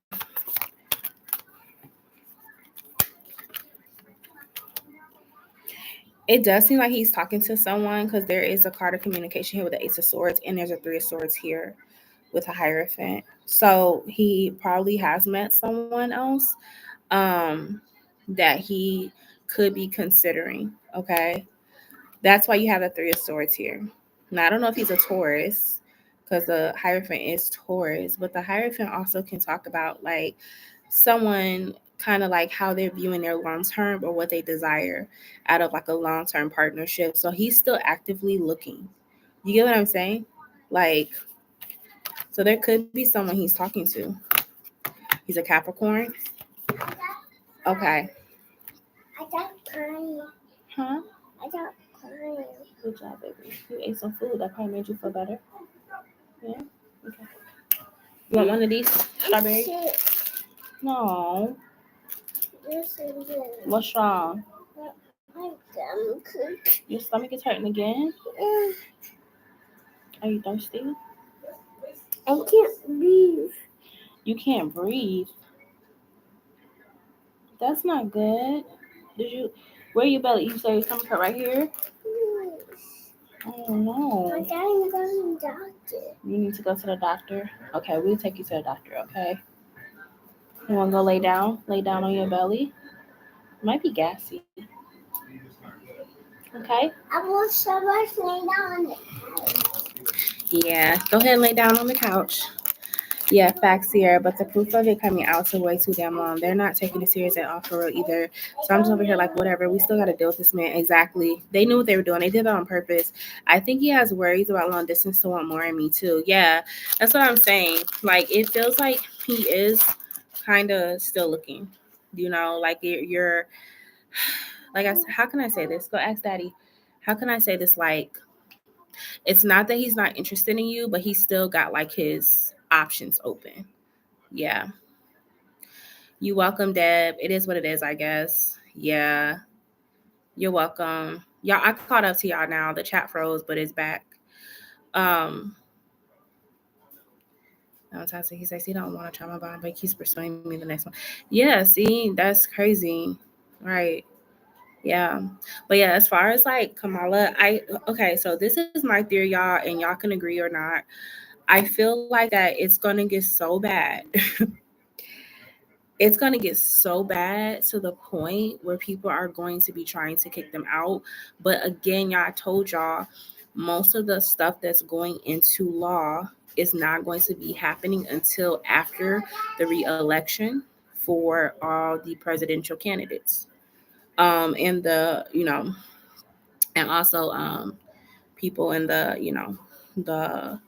It does seem like he's talking to someone because there is a card of communication here with the Ace of Swords, and there's a Three of Swords here with a Hierophant. So he probably has met someone else um, that he could be considering. Okay. That's why you have the Three of Swords here. Now, I don't know if he's a Taurus because the Hierophant is Taurus, but the Hierophant also can talk about like someone kind of like how they're viewing their long term or what they desire out of like a long term partnership. So he's still actively looking. You get what I'm saying? Like, so there could be someone he's talking to. He's a Capricorn. Okay. I don't cry. Huh? I don't cry. Good job, baby. You ate some food. That probably made you feel better. Yeah? Okay. You want one of these strawberries? No. This is it. What's wrong? My gum cook. Your stomach is hurting again? Yeah. Are you thirsty? I can't breathe. You can't breathe. That's not good. Did you? Where your belly? You say your stomach hurt right here? Oh no. My daddy got a doctor. You need to go to the doctor. Okay, we'll take you to the doctor. Okay. You want to go lay down? Lay down on your belly. It might be gassy. Okay. I will so much lay down on it. Yeah. Go ahead and lay down on the couch. Yeah, facts here, but the proof of it coming out is way too damn long. They're not taking it serious at all for real either. So I'm just over here like, whatever. We still got to deal with this man. Exactly. They knew what they were doing. They did that on purpose. I think he has worries about long distance to want more in me too. Yeah, that's what I'm saying. Like, it feels like he is kind of still looking. You know, like you're like, how can I say this? Go ask daddy. How can I say this? Like, it's not that he's not interested in you, but he's still got like his options open. Yeah. You welcome, Deb. It is what it is, I guess. Yeah. You're welcome. Y'all, I caught up to y'all now. The chat froze, but it's back. He says he don't want to trauma bond, but he keeps pursuing me the next one. Yeah, see, that's crazy. Right. Yeah. But yeah, as far as like Kamala, okay, so this is my theory, y'all, and y'all can agree or not. I feel like that it's gonna get so bad. It's going to get so bad to the point where people are going to be trying to kick them out. But again, y'all, I told y'all, most of the stuff that's going into law is not going to be happening until after the re-election for all the presidential candidates. And the, and also people in the, the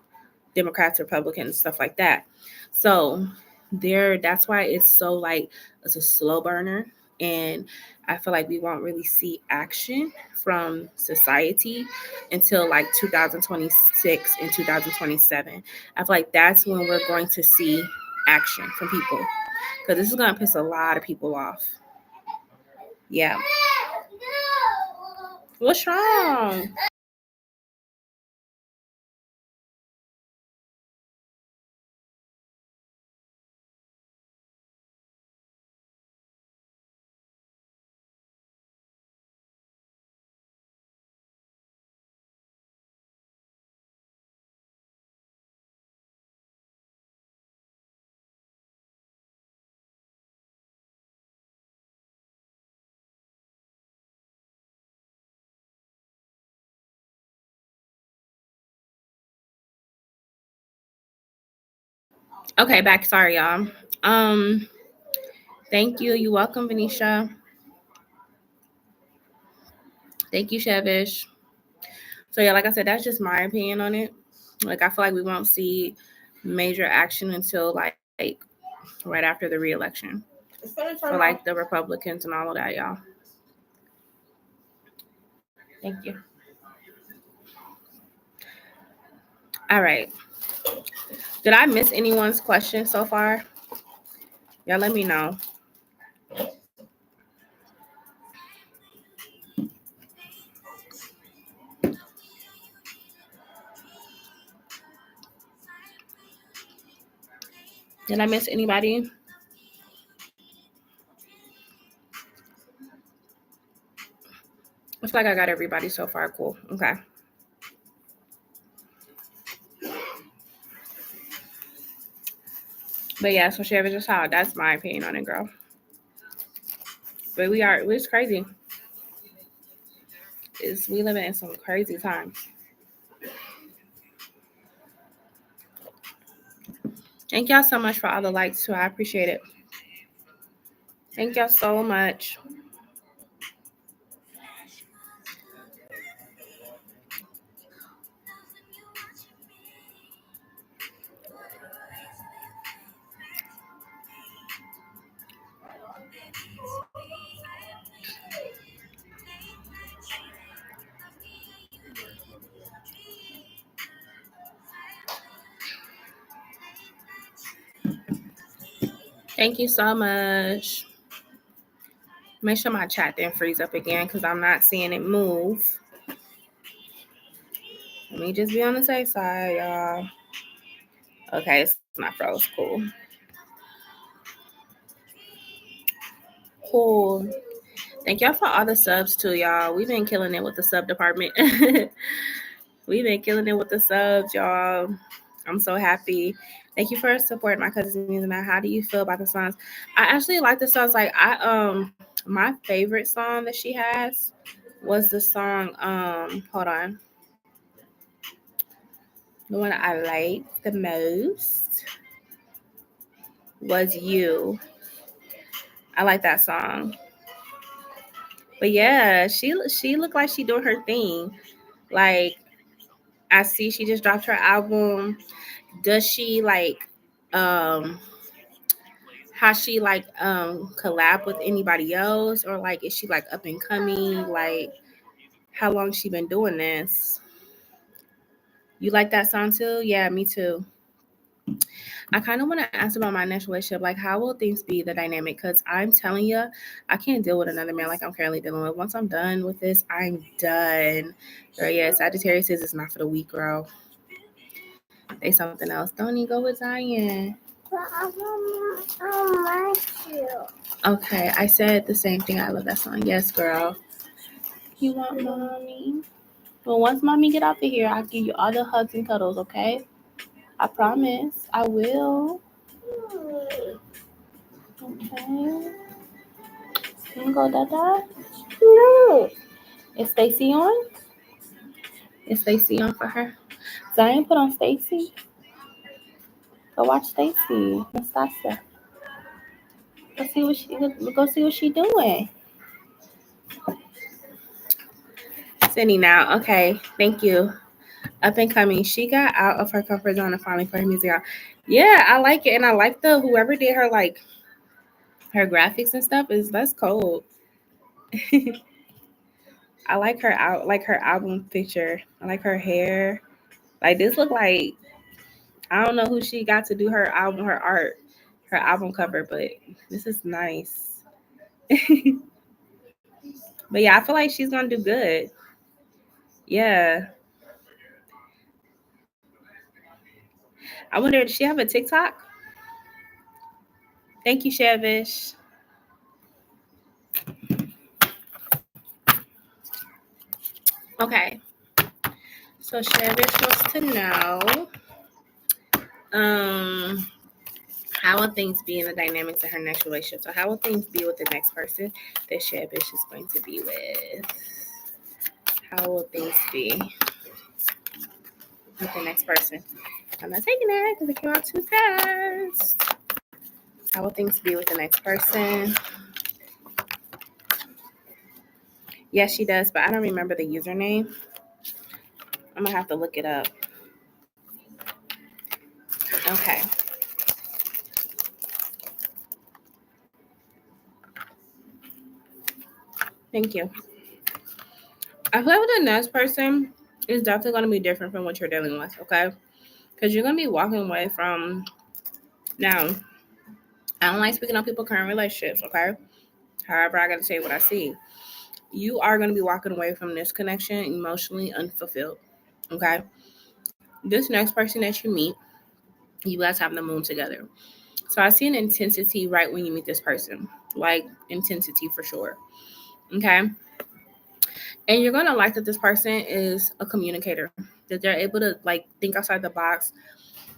Democrats, Republicans, stuff like that. So that's why it's so like it's a slow burner, and I feel like we won't really see action from society until like 2026 and 2027. I feel like that's when we're going to see action from people, because this is going to piss a lot of people off. Yeah. What's wrong? Okay, back. Sorry, y'all. Um, Thank you. You're welcome, Venetia. Thank you, Shevish. So yeah, like I said, that's just my opinion on it. Like I feel like we won't see major action until like right after the reelection for like the Republicans and all of that, y'all. Thank you. All right. Did I miss anyone's question so far? Y'all let me know. Did I miss anybody? I feel like I got everybody so far. Cool. Okay. But yeah, so Chevy just how that's my opinion on it, girl. But it's crazy. We living in some crazy times. Thank y'all so much for all the likes too. I appreciate it. Thank y'all so much. Thank you so much. Make sure my chat didn't freeze up again because I'm not seeing it move. Let me just be on the safe side, y'all. Okay, it's not froze. Cool. Cool. Thank y'all for all the subs too, y'all. We've been killing it with the sub department. We've been killing it with the subs, y'all. I'm so happy. Thank you for supporting my cousin's music. Now, how do you feel about the songs? I actually like the songs. Like my favorite song that she has was the song. Hold on. The one I liked the most was "You." I like that song. But yeah, she looked like she doing her thing. Like I see she just dropped her album. Does she like how she like collab with anybody else, or like is she like up and coming? Like how long she been doing this? You like that song too? Yeah, me too. I kind of want to ask about my next relationship. Like, how will things be the dynamic? Because I'm telling you, I can't deal with another man like I'm currently dealing with. Once I'm done with this, I'm done. Girl, yeah, Sagittarius is not for the weak, girl. They something else. Don't even go with Zion. But I don't like you. Okay, I said the same thing. I love that song. Yes, girl. You want mommy? Well, once mommy get out of here, I'll give you all the hugs and cuddles, okay? I promise. I will. Okay. You wanna go, Dada? No. Is Stacy on? Is Stacy on for her? Zion put on Stacy. Go watch Stacy. Nastasia. Go see what she doing. Sydney now. Okay. Thank you. Up and coming. She got out of her comfort zone and finally put her music out. Yeah, I like it. And I like whoever did her like her graphics and stuff that's cold. I like her her album picture. I like her hair. Like this look like I don't know who she got to do her art, her album cover, but this is nice. But yeah, I feel like she's gonna do good. Yeah. I wonder, does she have a TikTok? Thank you, Shavish. Okay. So Shavish wants to know, how will things be in the dynamics of her next relationship? So how will things be with the next person that Shavish is going to be with? How will things be with the next person? I'm not taking that because it came out too fast. How will things be with the next person? Yes, she does, but I don't remember the username. I'm going to have to look it up. Okay. Thank you. I feel like with the next person, it's definitely going to be different from what you're dealing with, okay? Because you're going to be walking away from... Now, I don't like speaking on people's current relationships, okay? However, I got to say what I see. You are going to be walking away from this connection emotionally unfulfilled, okay? This next person that you meet, you guys have the moon together. So I see an intensity right when you meet this person, like intensity for sure, okay? And you're going to like that this person is a communicator, that they're able to like think outside the box.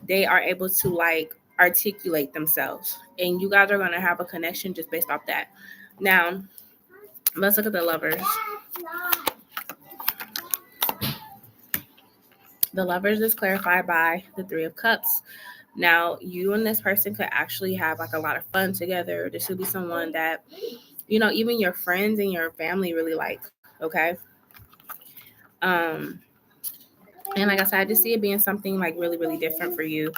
They are able to like articulate themselves, and you guys are going to have a connection just based off that. Now, let's look at the lovers. The lovers is clarified by the 3 of Cups. Now, you and this person could actually have like a lot of fun together. This should be someone that, you know, even your friends and your family really like, okay? And like I said, I just see it being something like really, really different for you.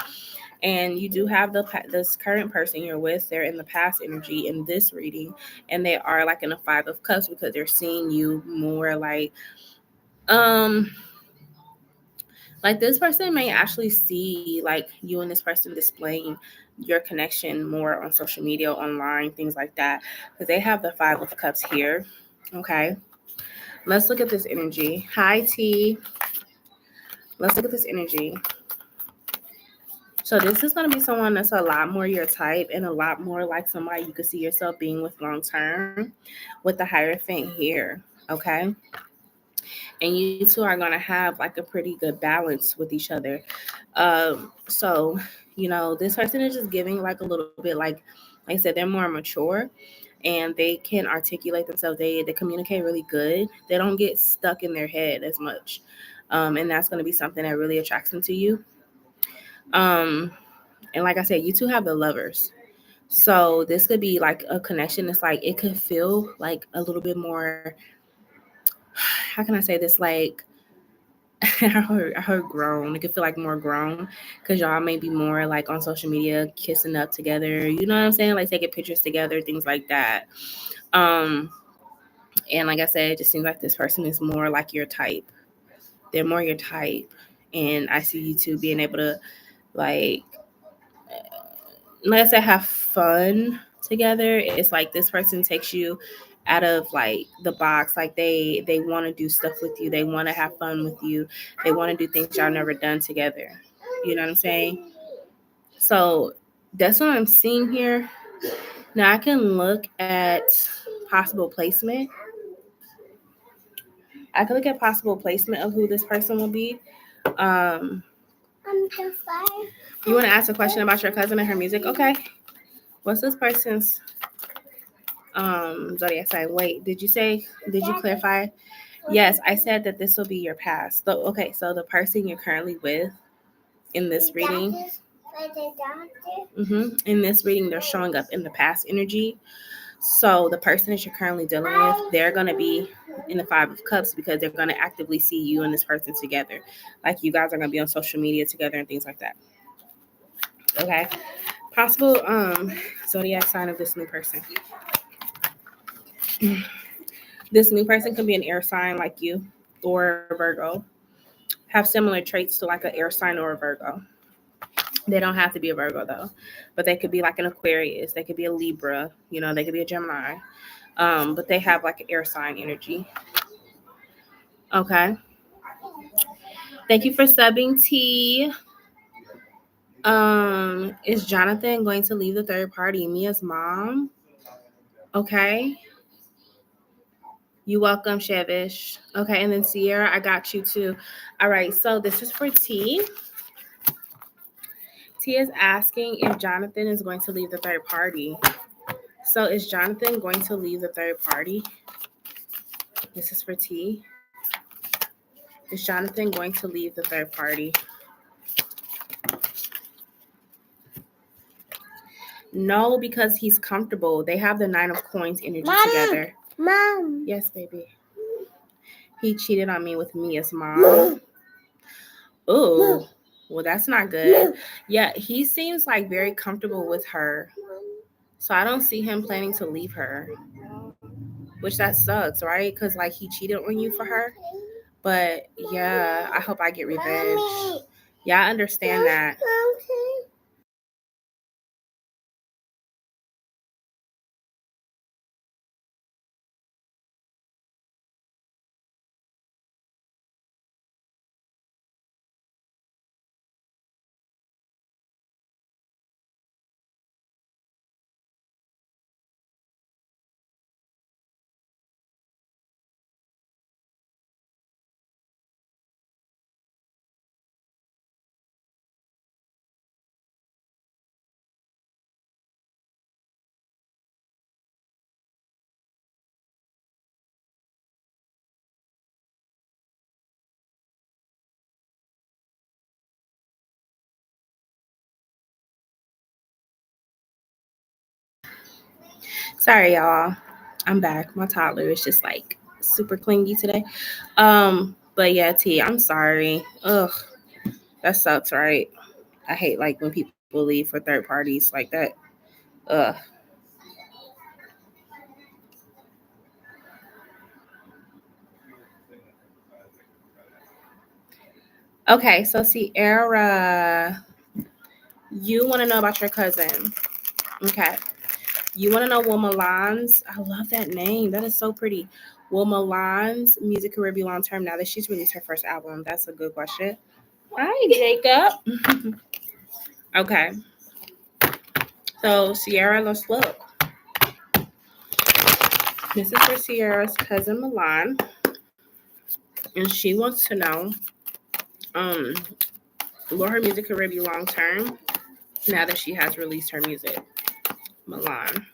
And you do have this current person you're with. They're in the past energy in this reading, and they are like in the 5 of Cups because they're seeing you more like this person may actually see like you and this person displaying your connection more on social media, online, things like that, because they have the 5 of Cups here. Okay, let's look at this energy. Hi, T. Let's look at this energy. So this is going to be someone that's a lot more your type and a lot more like somebody you could see yourself being with long term, with the Hierophant here, okay? And you two are going to have like a pretty good balance with each other. So, you know, this person is just giving like a little bit like I said, they're more mature and they can articulate themselves. They communicate really good. They don't get stuck in their head as much. And that's going to be something that really attracts them to you. And like I said, you two have the lovers. So this could be like a connection. It's like it could feel like a little bit more, how can I say this? Like I heard grown. It could feel like more grown because y'all may be more like on social media kissing up together. You know what I'm saying? Like taking pictures together, things like that. And like I said, it just seems like this person is more like your type. They're more your type. And I see you two being able to like I said, have fun together. It's like this person takes you out of like the box. Like they want to do stuff with you. They want to have fun with you. They want to do things y'all never done together. You know what I'm saying? So that's what I'm seeing here. Now I can look at possible placement. I can look at possible placement of who this person will be. You want to ask a question about your cousin and her music? Okay. What's this person's zodiac sign? Wait, did you clarify? Yes, I said that this will be your past. So okay, so the person you're currently with in this reading, in this reading, they're showing up in the past energy. So the person that you're currently dealing with, they're going to be in the 5 of Cups because they're going to actively see you and this person together. Like you guys are going to be on social media together and things like that. Okay. Possible zodiac sign of this new person. This new person can be an air sign like you or a Virgo. Have similar traits to like an air sign or a Virgo. They don't have to be a Virgo though, but they could be like an Aquarius. They could be a Libra. You know, they could be a Gemini. But they have like an air sign energy. Okay. Thank you for subbing, T. Is Jonathan going to leave the third party? Mia's mom. Okay. You welcome, Shevish. Okay, and then Sierra, I got you too. All right, so this is for T. T is asking if Jonathan is going to leave the third party. So is Jonathan going to leave the third party? This is for T. Is Jonathan going to leave the third party? No, because he's comfortable. They have the 9 of coins energy Mom. together. Mom. Yes, baby. He cheated on me with Mia's mom. Oh, well, that's not good. Yeah, he seems like very comfortable with her. So I don't see him planning to leave her, which that sucks, right? Because like he cheated on you for her. But yeah, I hope I get revenge. Yeah, I understand that. Sorry, y'all. I'm back. My toddler is just like super clingy today. But yeah, T, I'm sorry. Ugh, that sucks, right? I hate like when people leave for third parties like that. Ugh. Okay, so Sierra, you want to know about your cousin. Okay. You want to know Will Milan's? I love that name. That is so pretty. Will Milan's music career be long term now that she's released her first album? That's a good question. Hi, Jacob. Okay. So, Sierra, let's look. This is for Sierra's cousin Milan. And she wants to know um, will her music career be long term now that she has released her music? Milan.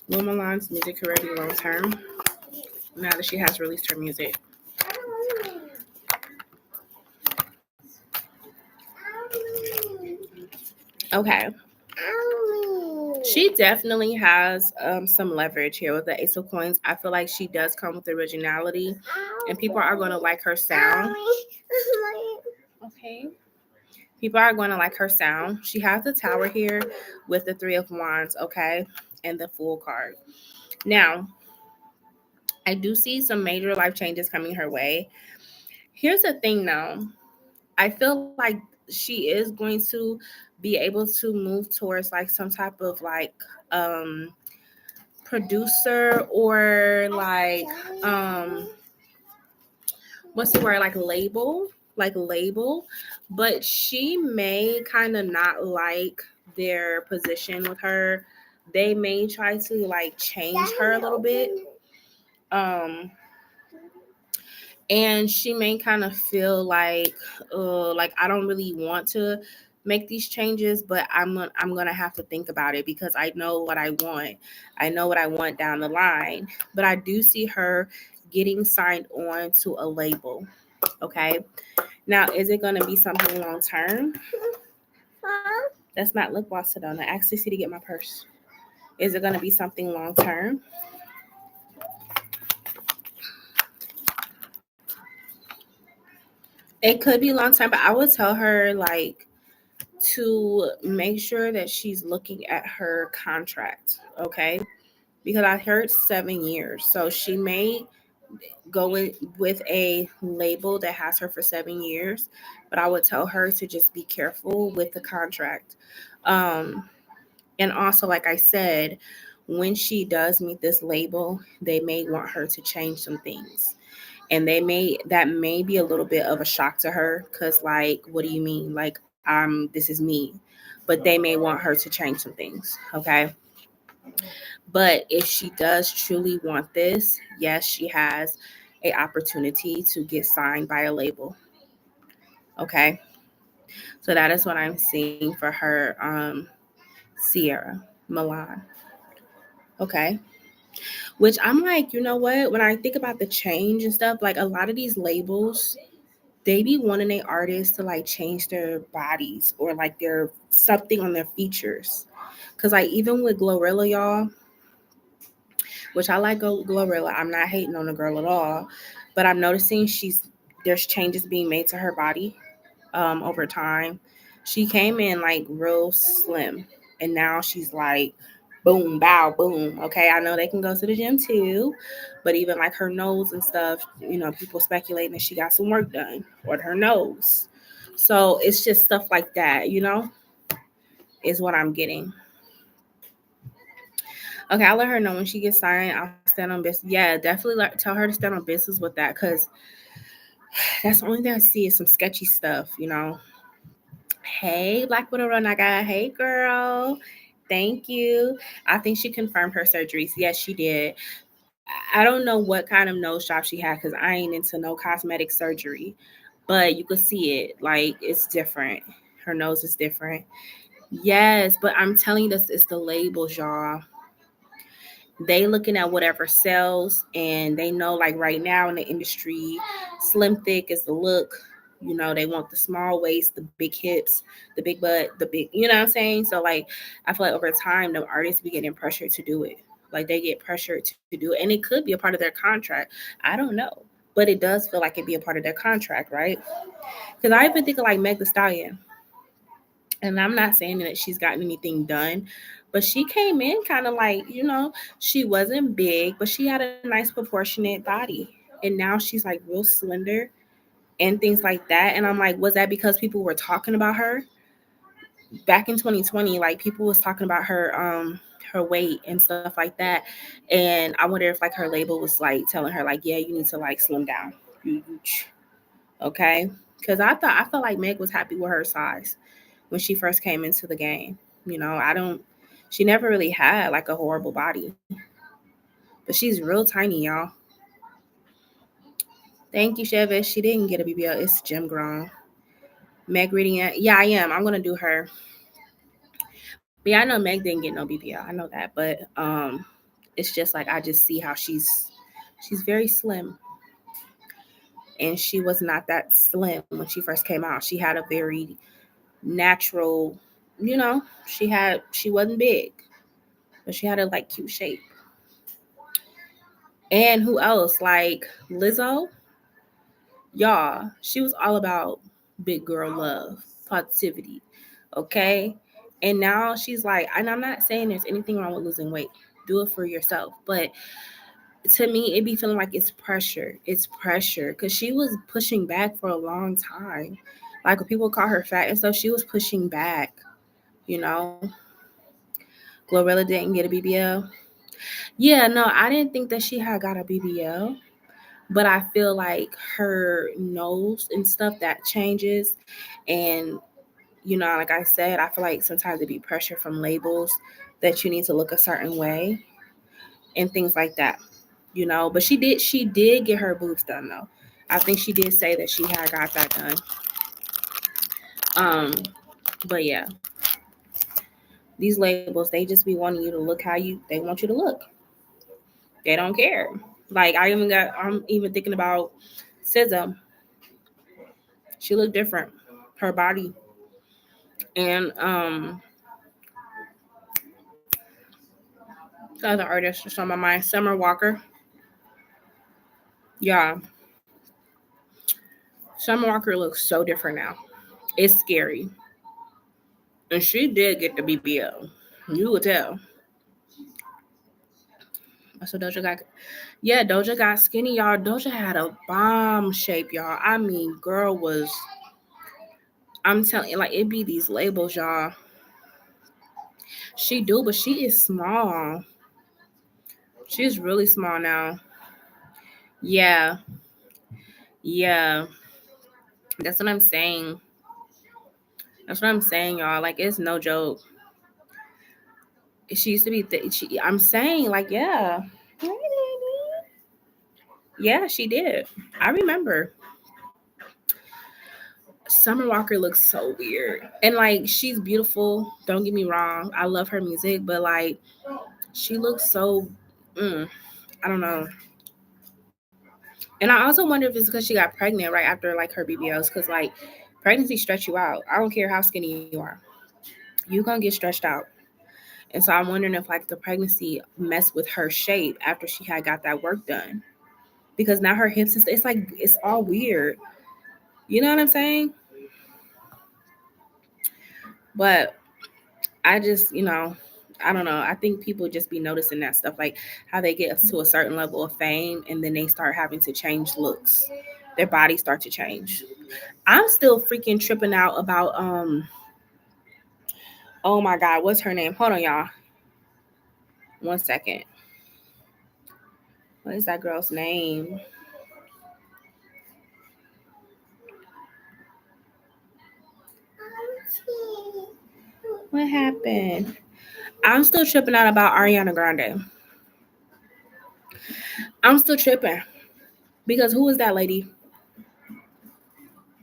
Will Milan's music career be long term now that she has released her music? Okay. She definitely has some leverage here with the Ace of Coins. I feel like she does come with originality, and people are going to like her sound. Okay. People are going to like her sound. She has the Tower here with the Three of Wands, okay, and the Fool card. Now, I do see some major life changes coming her way. Here's the thing, though. I feel like she is going to be able to move towards like some type of like producer or like what's the word, like label, but she may kind of not like their position with her. They may try to like change her a little bit, and she may kind of feel like I don't really want to make these changes, but I'm gonna have to think about it because I know what I want. I know what I want down the line. But I do see her getting signed on to a label. Okay. Now, is it gonna be something long term? That's not lip gloss, Sedona. Ask Cece to get my purse. Is it gonna be something long term? It could be long term, but I would tell her like to make sure that she's looking at her contract, okay? Because I heard 7 years. So she may go with a label that has her for 7 years, but I would tell her to just be careful with the contract. And also, like I said, when she does meet this label, they may want her to change some things. And that may be a little bit of a shock to her because like, what do you mean? Like, this is me. But they may want her to change some things. Okay. But if she does truly want this, yes, she has a opportunity to get signed by a label. Okay. So that is what I'm seeing for her, Sierra Milan. Okay. Which I'm like, you know what? When I think about the change and stuff, like a lot of these labels, they be wanting their artists to like change their bodies or like their something on their features. Cause like even with Glorilla, y'all, which I like Glorilla, I'm not hating on the girl at all, but I'm noticing there's changes being made to her body over time. She came in like real slim, and now she's like boom, bow, boom. Okay, I know they can go to the gym too, but even like her nose and stuff, people speculating that she got some work done on her nose. So it's just stuff like that, is what I'm getting. Okay, I'll let her know when she gets signed. I'll stand on business. Yeah, definitely tell her to stand on business with that, because that's the only thing I see is some sketchy stuff. Hey, Black Widow Naga. Hey, girl. Thank you. I think she confirmed her surgeries. Yes, she did. I don't know what kind of nose job she had because I ain't into no cosmetic surgery, but you could see it. Like, it's different. Her nose is different. Yes, but I'm telling you, this is the labels, y'all. They looking at whatever sells, and they know, like, right now in the industry, slim thick is the look. They want the small waist, the big hips, the big butt, the big, you know what I'm saying? So, like, I feel like over time, the artists be getting pressured to do it. Like, they get pressured to do it. And it could be a part of their contract. I don't know. But it does feel like it'd be a part of their contract, right? Because I even think of, like, Meg Thee Stallion. And I'm not saying that she's gotten anything done, but she came in kind of like, she wasn't big, but she had a nice proportionate body. And now she's like real slender and things like that. And I'm like, was that because people were talking about her? Back in 2020, like people was talking about her weight and stuff like that. And I wonder if like her label was like telling her like, yeah, you need to like slim down. Okay. Because I felt like Meg was happy with her size when she first came into the game. She never really had like a horrible body, but she's real tiny, y'all. Thank you, Chevis. She didn't get a BBL. It's Jim Grown. Meg reading it. Yeah, I am. I'm gonna do her. But yeah, I know Meg didn't get no BBL. I know that, but it's just like I just see how she's very slim, and she was not that slim when she first came out. She had a very natural, she wasn't big, but she had a like cute shape. And who else? Like Lizzo, y'all, she was all about big girl love, positivity. Okay. And now she's like, and I'm not saying there's anything wrong with losing weight. Do it for yourself. But to me, it be feeling like it's pressure. It's pressure. Because she was pushing back for a long time. Like when people call her fat and stuff, she was pushing back, you know. Glorilla didn't get a BBL. Yeah, no, I didn't think that she had got a BBL. But I feel like her nose and stuff that changes. And, like I said, I feel like sometimes it be pressure from labels that you need to look a certain way and things like that, But she did get her boobs done, though. I think she did say that she had got that done. But yeah, these labels, they just be wanting you to look how they want you to look. They don't care. Like I'm even thinking about SZA. She looked different. Her body. And the other artist just on my mind, Summer Walker. Yeah. Summer Walker looks so different now. It's scary. And she did get the BBL. You would tell. So Doja got skinny, y'all. Doja had a bomb shape, y'all. I mean, girl was, I'm telling you, like, it be these labels, y'all. She do, but she is small. She's really small now. Yeah. Yeah. That's what I'm saying. Y'all. Like, it's no joke. She used to be I'm saying, like, yeah. Yeah, she did. I remember. Summer Walker looks so weird. And, like, she's beautiful. Don't get me wrong. I love her music. But, like, she looks so, I don't know. And I also wonder if it's because she got pregnant right after like her BBLs, because like pregnancy stretch you out. I don't care how skinny you are, you gonna get stretched out. And so I'm wondering if like the pregnancy messed with her shape after she had got that work done, because now her hips it's like it's all weird. You know what I'm saying? But I just, I don't know. I think people just be noticing that stuff, like how they get to a certain level of fame and then they start having to change looks. Their bodies start to change. I'm still freaking tripping out about oh my god, what's her name? Hold on, y'all. 1 second. What is that girl's name? What happened? I'm still tripping out about Ariana Grande. I'm still tripping. Because who is that lady?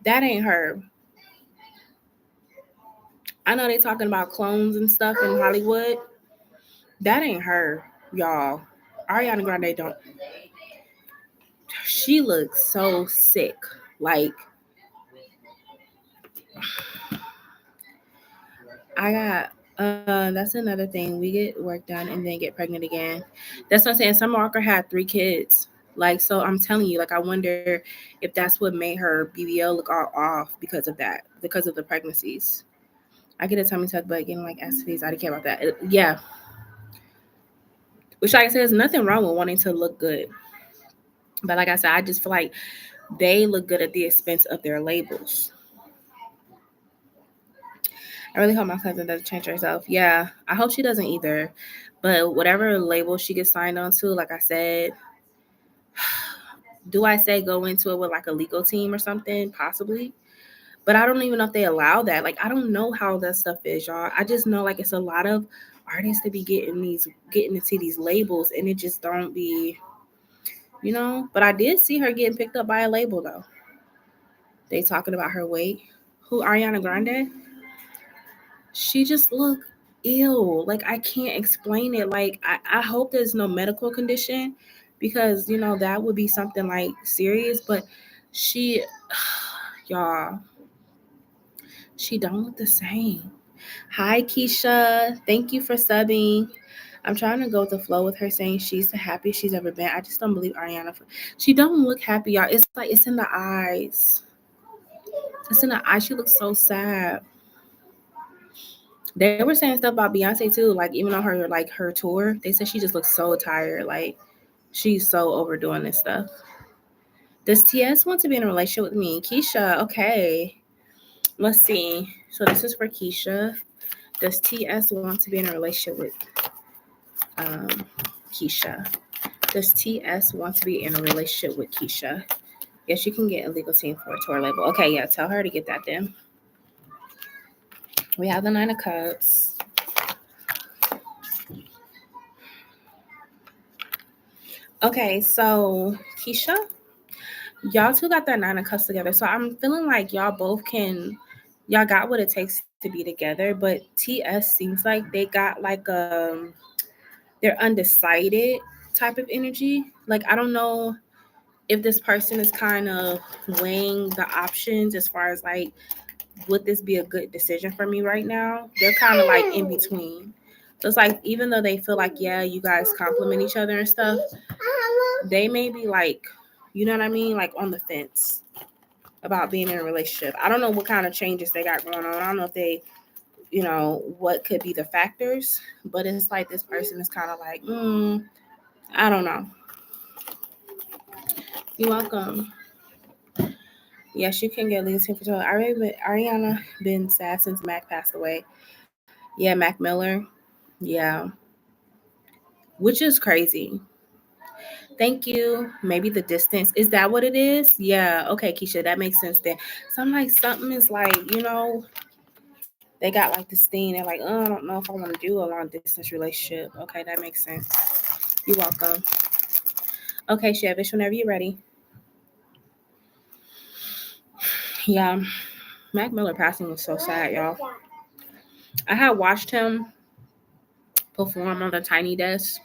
That ain't her. I know they talking about clones and stuff in Hollywood. That ain't her, y'all. Ariana Grande don't. She looks so sick. Like, I got that's another thing. We get work done and then get pregnant again. That's what I'm saying. Summer Walker had 3 kids. Like, so I'm telling you, like, I wonder if that's what made her BBL look all off because of that, because of the pregnancies. I get a tummy tuck, but getting like STDs, I didn't care about that. Yeah. Which, like I said, there's nothing wrong with wanting to look good. But like I said, I just feel like they look good at the expense of their labels. I really hope my cousin doesn't change herself. Yeah, I hope she doesn't either. But whatever label she gets signed on to, like I said, do I say go into it with like a legal team or something? Possibly. But I don't even know if they allow that. Like, I don't know how that stuff is, y'all. I just know like it's a lot of artists to be getting into these labels, and it just don't be, But I did see her getting picked up by a label though. They talking about her weight. Who, Ariana Grande? She just look ill. Like, I can't explain it. Like, I hope there's no medical condition, because that would be something like serious. But she, y'all, she don't look the same. Hi Keisha, thank you for subbing. I'm trying to go with the flow with her saying she's the happiest she's ever been. I just don't believe Ariana. She don't look happy, y'all. It's like it's in the eyes. It's in the eyes. She looks so sad. They were saying stuff about Beyonce too. Like, even on her tour, they said she just looks so tired. Like, she's so overdoing this stuff. Does TS want to be in a relationship with me? Keisha, okay. Let's see. So this is for Keisha. Does TS want to be in a relationship with Keisha? Does TS want to be in a relationship with Keisha? Yes, you can get a legal team for a tour label. Okay, yeah, tell her to get that then. We have the 9 of Cups. Okay, so Keisha, y'all two got that 9 of Cups together. So I'm feeling like y'all got what it takes to be together. But TS seems like they got like they're undecided type of energy. Like, I don't know if this person is kind of weighing the options as far as like, would this be a good decision for me right now? They're kind of like in between. So it's like, even though they feel like, yeah, you guys compliment each other and stuff, they may be like, you know what I mean? Like, on the fence about being in a relationship. I don't know what kind of changes they got going on. I don't know if they, what could be the factors, but it's like this person is kind of like, I don't know. You're welcome. Yes, you can get legal team for total. Ariana been sad since Mac passed away. Yeah, Mac Miller. Yeah. Which is crazy. Thank you. Maybe the distance. Is that what it is? Yeah. Okay, Keisha, that makes sense then. So I'm like, something is like, they got like this thing. They're like, I don't know if I want to do a long distance relationship. Okay, that makes sense. You're welcome. Okay, Shevish, whenever you're ready. Yeah. Mac Miller passing was so sad, y'all. I had watched him perform on the Tiny Desk,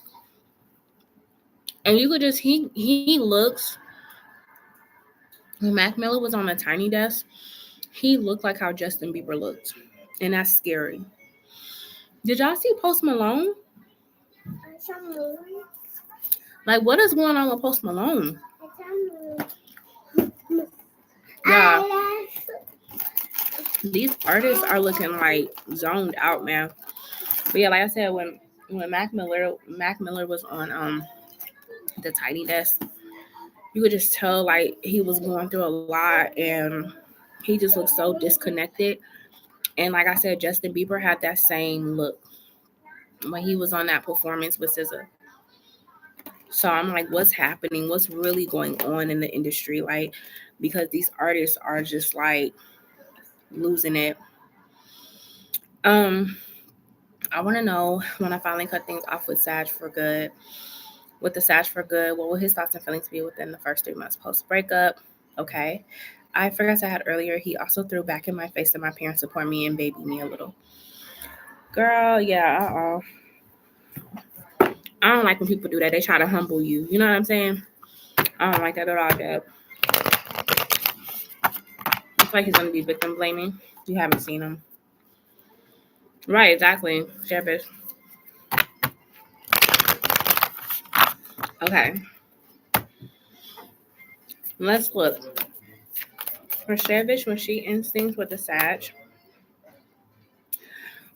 and you could just he looks When Mac Miller was on the Tiny Desk, he looked like how Justin Bieber looked. And that's scary. Did y'all see Post Malone? Like, what is going on with Post Malone? Yeah, these artists are looking like zoned out, man. But yeah, like I said, when Mac Miller was on the Tiny Desk, you could just tell like he was going through a lot and he just looked so disconnected. And like I said, Justin Bieber had that same look when he was on that performance with SZA. So I'm like, what's happening? What's really going on in the industry? Like, because these artists are just like losing it. I want to know when I finally cut things off with Sag for good. With the Sag for good, what will his thoughts and feelings be within the first 3 months post breakup? Okay. I forgot to add earlier, he also threw back in my face that my parents support me and baby me a little. Girl, yeah, I don't like when people do that. They try to humble you. You know what I'm saying? I don't like that at all, Deb. It's like he's going to be victim blaming. You haven't seen him. Right, exactly. Shevish. Okay. Let's look. For Shevish, when she ends things with the Sag,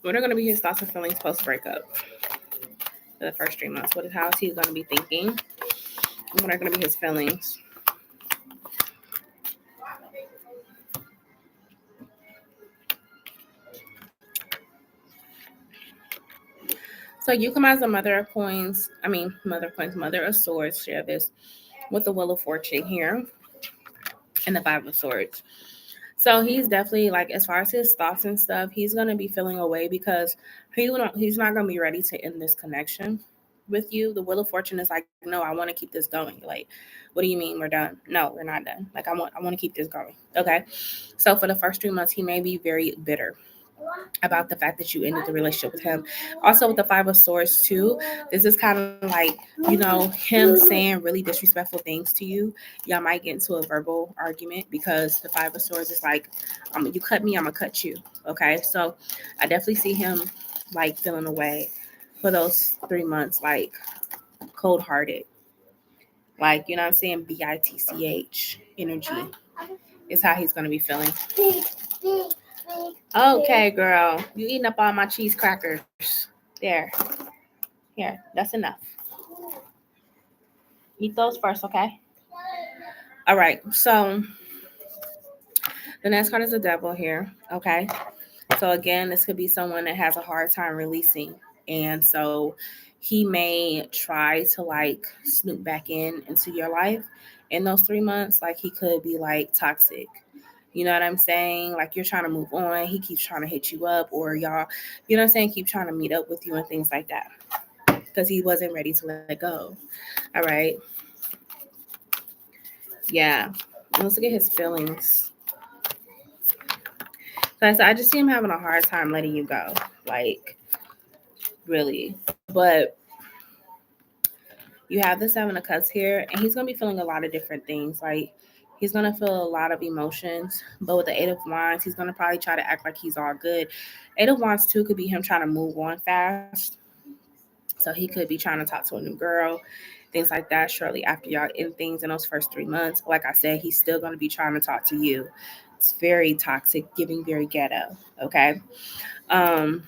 what are going to be his thoughts and feelings post breakup for the first 3 months? How is he going to be thinking? What are going to be his feelings? So you come as a mother of coins. Mother of swords, Shevish, with the Wheel of Fortune here and the Five of Swords. So he's definitely like, as far as his thoughts and stuff, he's gonna be feeling away because he's not gonna be ready to end this connection with you. The Wheel of Fortune is like, no, I want to keep this going. Like, what do you mean we're done? No, we're not done. Like, I want to keep this going. Okay. So for the first 3 months, he may be very bitter about the fact that you ended the relationship with him. Also with the Five of Swords too, this is kind of like, him saying really disrespectful things to you. Y'all might get into a verbal argument because the Five of Swords is like, you cut me, I'm gonna cut you. Okay, so I definitely see him like feeling away for those 3 months, like cold-hearted, like, you know what I'm saying, bitch energy is how he's gonna be feeling. Okay, girl, you eating up all my cheese crackers. There. Here, that's enough. Eat those first, okay? All right, so the next card is the Devil here, okay? So again, this could be someone that has a hard time releasing. And so he may try to like snoop back into your life in those 3 months. Like he could be like toxic. You know what I'm saying? Like you're trying to move on. He keeps trying to hit you up, or y'all, you know what I'm saying, keep trying to meet up with you and things like that. Because he wasn't ready to let go. All right. Yeah. Let's look at his feelings. So I just see him having a hard time letting you go. Like, really. But you have the Seven of Cups here, and he's going to be feeling a lot of different things. Like, he's going to feel a lot of emotions. But with the Eight of Wands, he's going to probably try to act like he's all good. Eight of Wands, too, could be him trying to move on fast. So he could be trying to talk to a new girl, things like that, shortly after y'all end things in those first 3 months. Like I said, he's still going to be trying to talk to you. It's very toxic, giving very ghetto, okay? And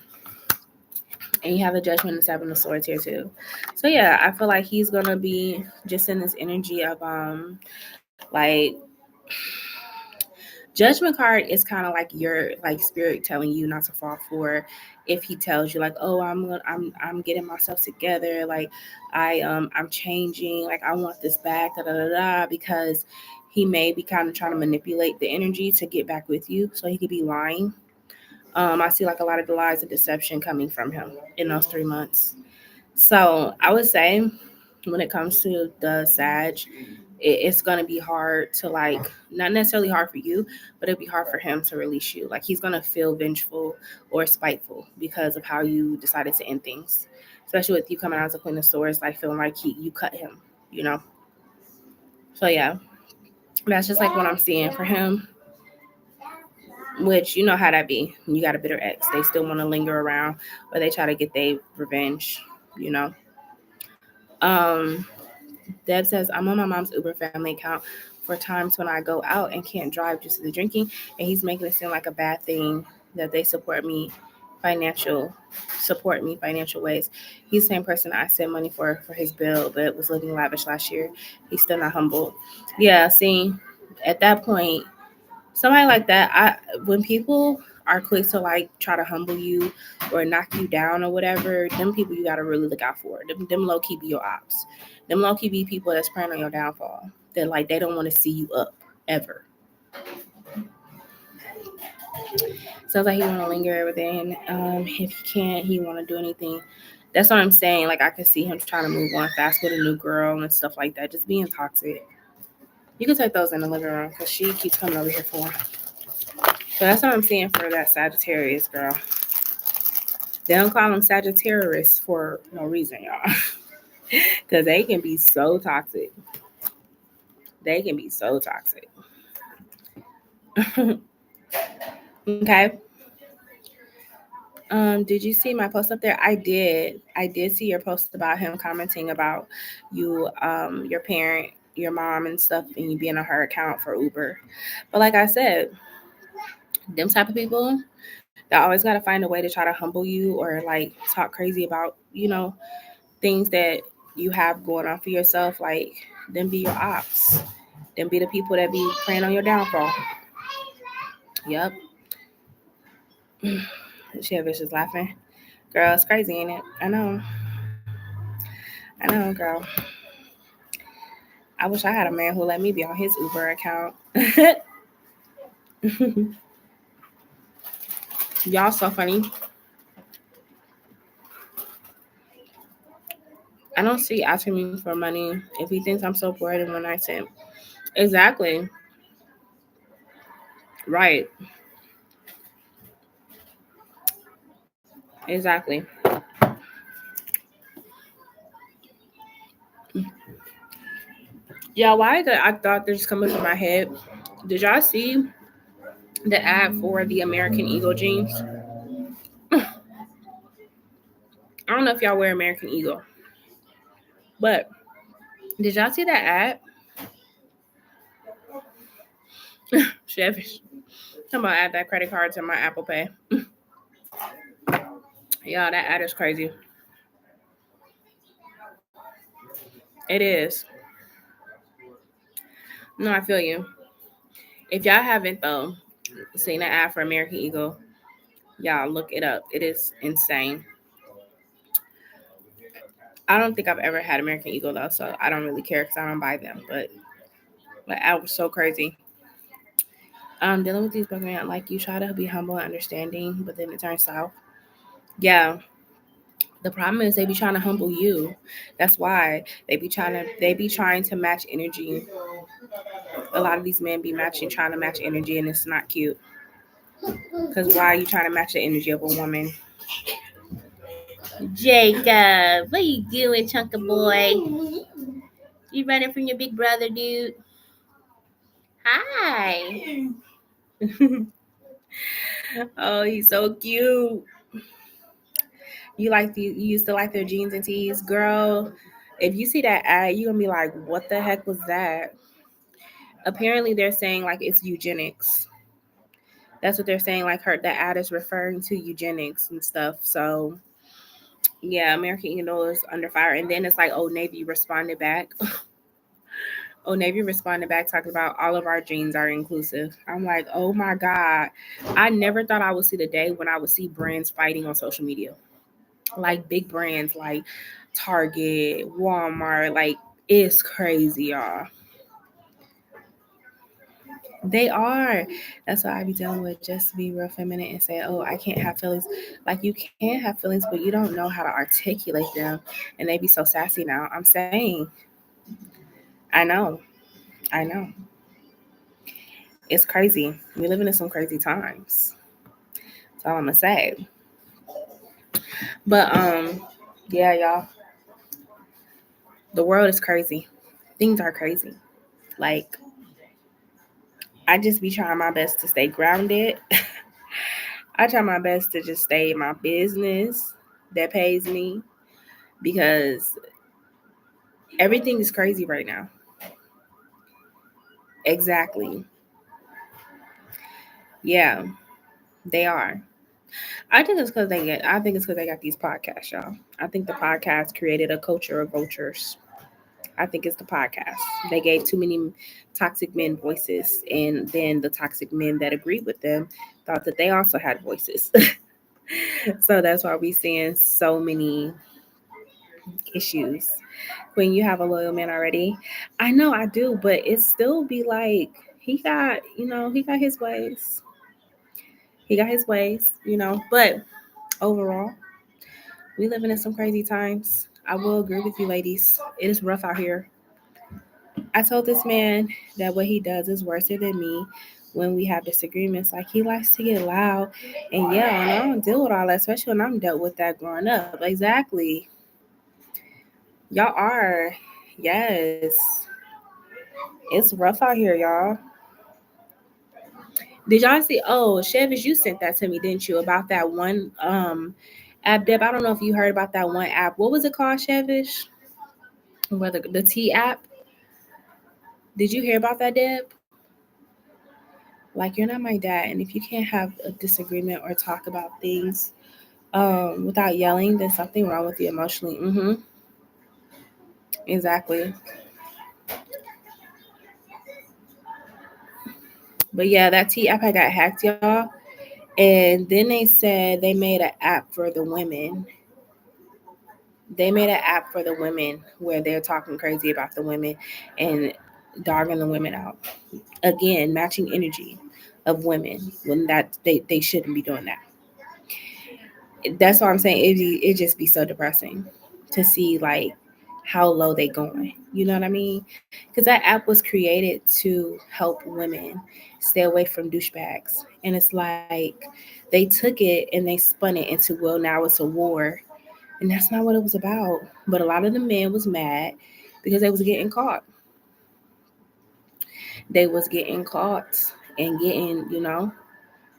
you have the Judgment and Seven of Swords here too. So yeah, I feel like he's going to be just in this energy of like, Judgment card is kind of like your like spirit telling you not to fall for. If he tells you like, oh, I'm getting myself together, like I'm changing, like I want this back, because he may be kind of trying to manipulate the energy to get back with you, so he could be lying. I see like a lot of lies and deception coming from him in those 3 months. So I would say when it comes to the Sag, it's going to be hard to like, not necessarily hard for you, but it'll be hard for him to release you. Like he's going to feel vengeful or spiteful because of how you decided to end things, especially with you coming out as a Queen of Swords, like feeling like you cut him, you know? So yeah, That's just like what I'm seeing for him. Which you know how that be. When you got a bitter ex, they still want to linger around, or they try to get their revenge. You know. Um, Deb says, I'm on my mom's Uber family account for times when I go out and can't drive due to the drinking, and he's making it seem like a bad thing that they financial financial ways. He's the same person I sent money for his bill, but was living lavish last year. He's still not humble. Yeah, see, at that point, somebody like that, when people are quick to like try to humble you or knock you down or whatever, them people you gotta really look out for. Them low key be your ops. Them low key be people that's preying on your downfall. That like they don't want to see you up ever. Sounds like he want to linger everything. If he can't, he want to do anything. That's what I'm saying. Like I could see him trying to move on fast with a new girl and stuff like that. Just being toxic. You can take those in the living room because she keeps coming over here for one. So that's what I'm seeing for that Sagittarius girl. They don't call them Sagittarius for no reason, y'all. Because they can be so toxic. They can be so toxic. Okay. Did you see my post up there? I did. I did see your post about him commenting about you, your parent, your mom and stuff, and you being on her account for Uber. But like I said, them type of people, they always got to find a way to try to humble you or like talk crazy about, things that you have going on for yourself. Like them be your ops. Them be the people that be preying on your downfall. Yep. Shevish is laughing. Girl, it's crazy, ain't it? I know, girl. I wish I had a man who let me be on his Uber account. Y'all so funny. I don't see asking me for money if he thinks I'm so bored and when I say exactly. Right. Exactly. Yeah, why did I thought this coming from my head? Did y'all see the ad for the American Eagle jeans? I don't know if y'all wear American Eagle, but did y'all see that ad? Chef, I'm gonna add that credit card to my Apple Pay. Yeah, that ad is crazy. It is. No, I feel you. If y'all haven't though seen the ad for American Eagle, y'all look it up. It is insane. I don't think I've ever had American Eagle though, so I don't really care because I don't buy them. But the ad was so crazy. Dealing with these broken men, like you try to be humble and understanding, but then it turns south. Yeah. The problem is they be trying to humble you. That's why they be trying to match energy. A lot of these men be trying to match energy, and it's not cute. Because why are you trying to match the energy of a woman? Jacob, what you doing, chunker boy? You running from your big brother, dude? Hi. Oh, he's so cute. You used to like their jeans and tees, girl. If you see that ad, you're gonna be like, what the heck was that? Apparently they're saying like it's eugenics. That's what they're saying. Like the ad is referring to eugenics and stuff. So yeah, American Eagle is under fire. And then it's like Old Navy responded back. Old Navy responded back talking about all of our jeans are inclusive. I'm like, oh my God. I never thought I would see the day when I would see brands fighting on social media. Like big brands like Target, Walmart. Like it's crazy, y'all. They are. That's what I be dealing with. Just be real feminine and say, oh, I can't have feelings. Like you can have feelings, but you don't know how to articulate them. And they be so sassy now. I'm saying, I know. I know. It's crazy. We're living in some crazy times. That's all I'm gonna say. But yeah, y'all. The world is crazy. Things are crazy. Like I just be trying my best to stay grounded. I try my best to just stay in my business that pays me because everything is crazy right now. Exactly. Yeah, they are. I think it's because they get. I think it's because they got these podcasts, y'all. I think the podcast created a culture of vultures. I think it's the podcast. They gave too many toxic men voices, and then the toxic men that agreed with them thought that they also had voices. So that's why we're seeing so many issues. When you have a loyal man already, I know I do, but it still be like he got, he got his ways. He got his ways. But overall, we living in some crazy times. I will agree with you, ladies. It is rough out here. I told this man that what he does is worse than me when we have disagreements. Like he likes to get loud, and yeah, and I don't deal with all that, especially when I'm dealt with that growing up. Exactly, y'all are. Yes, it's rough out here, y'all. Did y'all see? Oh, Chevish, you sent that to me, didn't you? About that one app, Deb. I don't know if you heard about that one app. What was it called, Chevish? Whether the T app? Did you hear about that, Deb? Like you're not my dad, and if you can't have a disagreement or talk about things without yelling, then something wrong with you emotionally. Exactly. But yeah, that T app had got hacked, y'all. And then they said they made an app for the women. They made an app for the women where they're talking crazy about the women and dogging the women out. Again, matching energy of women when that they shouldn't be doing that. That's what I'm saying. It just be so depressing to see like how low they going. You know what I mean? Because that app was created to help women stay away from douchebags, and it's like they took it and they spun it into, well, now it's a war, and that's not what it was about. But a lot of the men was mad because they was getting caught. They was getting caught and getting.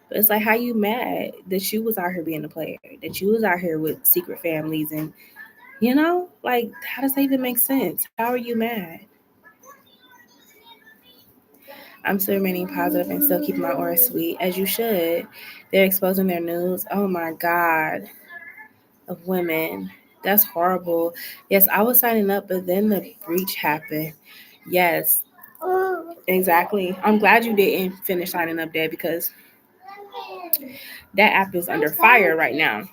But it's like, how you mad that you was out here being a player, that you was out here with secret families, and like, how does that even make sense? How are you mad? I'm still remaining positive and still keeping my aura sweet, as you should. They're exposing their news. Oh my God, of women. That's horrible. Yes, I was signing up, but then the breach happened. Yes, exactly. I'm glad you didn't finish signing up there because that app is under fire right now.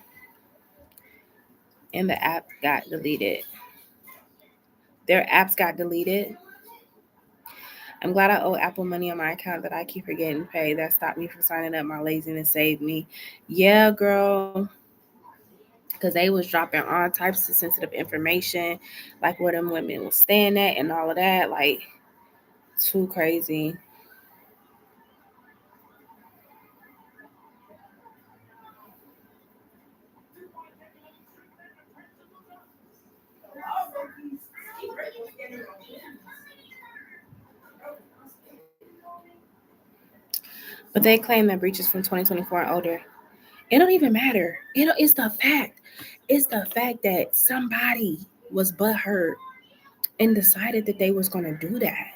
And the app got deleted. Their apps got deleted. I'm glad I owe Apple money on my account that I keep forgetting to pay. That stopped me from signing up. My laziness saved me. Yeah, girl. Because they was dropping all types of sensitive information, like where them women was staying at and all of that. Like, too crazy. But they claim that breaches from 2024 and older. It don't even matter. It's the fact. It's the fact that somebody was butthurt and decided that they was gonna do that.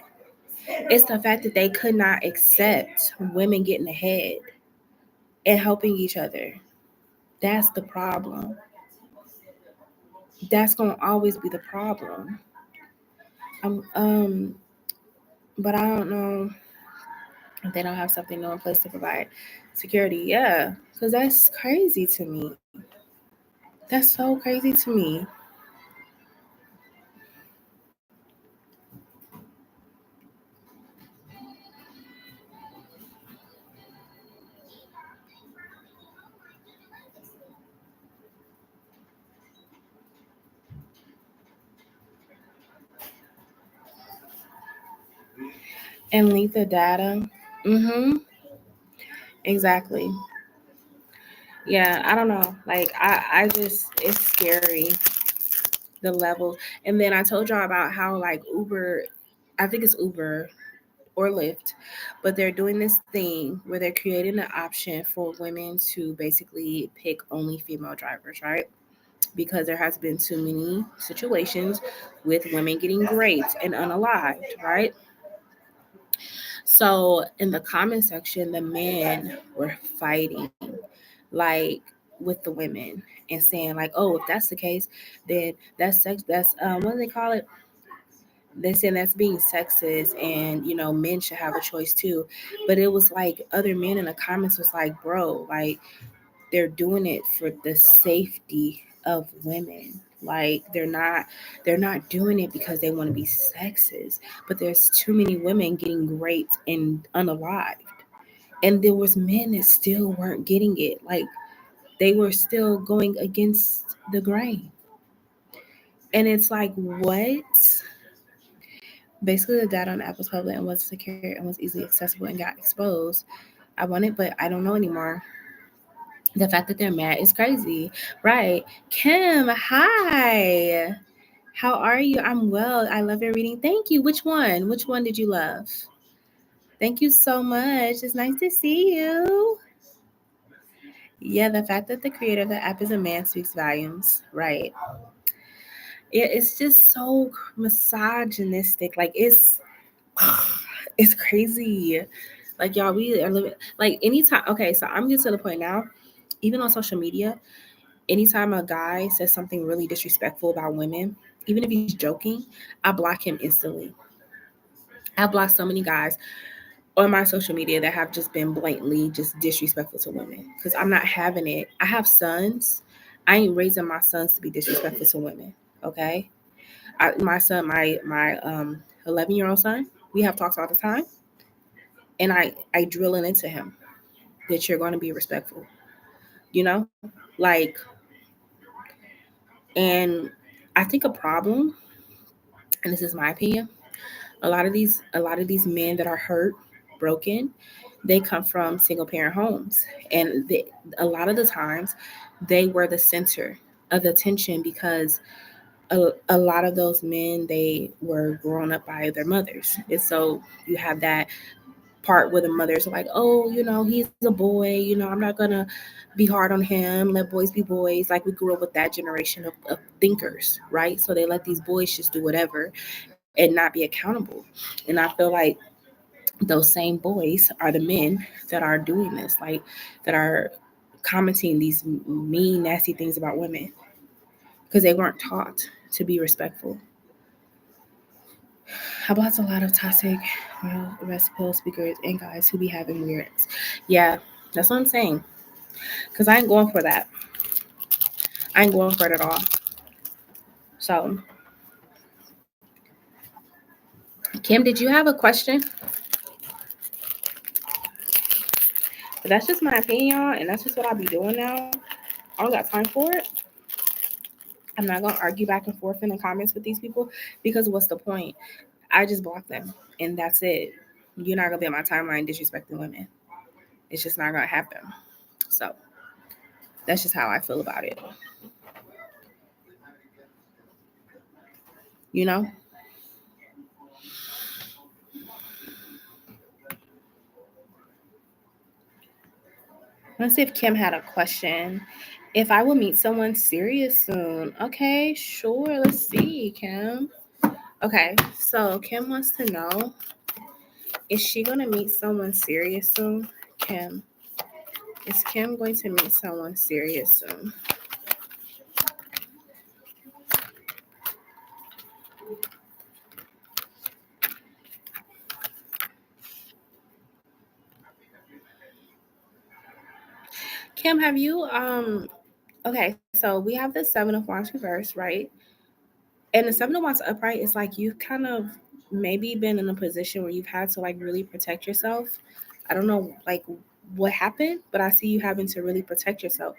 It's the fact that they could not accept women getting ahead and helping each other. That's the problem. That's gonna always be the problem. Um, um, but I don't know if they don't have something new in place to provide security. Yeah, because that's crazy to me. That's so crazy to me. And leak the data. Mm-hmm. Exactly. Yeah, I don't know. Like I just it's scary the level. And then I told y'all about how like Uber, I think it's Uber or Lyft, but they're doing this thing where they're creating an option for women to basically pick only female drivers, right? Because there has been too many situations with women getting raped and unalived, right? So in the comment section, the men were fighting like with the women and saying like, oh, if that's the case, then that's sex. That's what do they call it? They saying that's being sexist, and men should have a choice too. But it was like other men in the comments was like, bro, like they're doing it for the safety of women. Like they're not doing it because they want to be sexist. But there's too many women getting raped and unalived, and there was men that still weren't getting it. Like they were still going against the grain, and it's like what? Basically, the data on the app was public and was secure and was easily accessible and got exposed. I want it, but I don't know anymore. The fact that they're mad is crazy. Right. Kim, hi. How are you? I'm well. I love your reading. Thank you. Which one? Which one did you love? Thank you so much. It's nice to see you. Yeah, the fact that the creator of the app is a man speaks volumes. Right. Yeah, it's just so misogynistic. Like it's crazy. Like y'all, we are living like anytime. Okay, so I'm getting to the point now, even on social media, anytime a guy says something really disrespectful about women, even if he's joking, I block him instantly. I've blocked so many guys on my social media that have just been blatantly just disrespectful to women because I'm not having it. I have sons. I ain't raising my sons to be disrespectful to women. Okay, my son, my 11-year-old son, we have talks all the time, and I drill it into him that you're going to be respectful. Like, and I think a problem, and this is my opinion, a lot of these men that are hurt, broken, they come from single parent homes, and a lot of the times they were the center of attention because a lot of those men, they were grown up by their mothers, and so you have that part where the mothers are like, oh, he's a boy, I'm not gonna be hard on him, let boys be boys. Like we grew up with that generation of thinkers, right? So they let these boys just do whatever and not be accountable. And I feel like those same boys are the men that are doing this, like that are commenting these mean, nasty things about women because they weren't taught to be respectful. I blocked a lot of toxic rest pill speakers and guys who be having weirds. Yeah, that's what I'm saying. Because I ain't going for that. I ain't going for it at all. So, Kim, did you have a question? But that's just my opinion, y'all, and that's just what I'll be doing now. I don't got time for it. I'm not going to argue back and forth in the comments with these people because what's the point? I just block them, and that's it. You're not going to be on my timeline disrespecting women. It's just not going to happen. So, that's just how I feel about it. You know? Let's see if Kim had a question. If I will meet someone serious soon. Okay, sure. Let's see, Kim. Okay, so Kim wants to know, is she going to meet someone serious soon? Kim. Is Kim going to meet someone serious soon? Kim, have you okay, so we have the 7 of Wands reverse, right? And the 7 of Wands upright is like you've kind of maybe been in a position where you've had to like really protect yourself. I don't know like what happened, but I see you having to really protect yourself.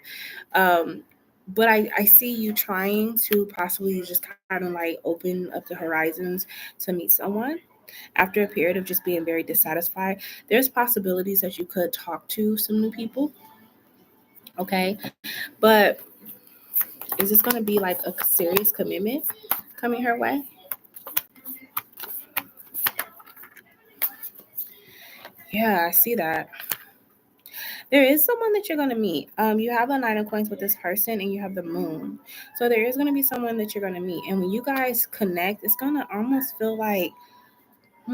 But I see you trying to possibly just kind of like open up the horizons to meet someone after a period of just being very dissatisfied. There's possibilities that you could talk to some new people. Okay. But is this going to be like a serious commitment coming her way? Yeah, I see that. There is someone that you're gonna meet. You have the Nine of Coins with this person, and you have the Moon. So there is gonna be someone that you're gonna meet, and when you guys connect, it's gonna almost feel like, I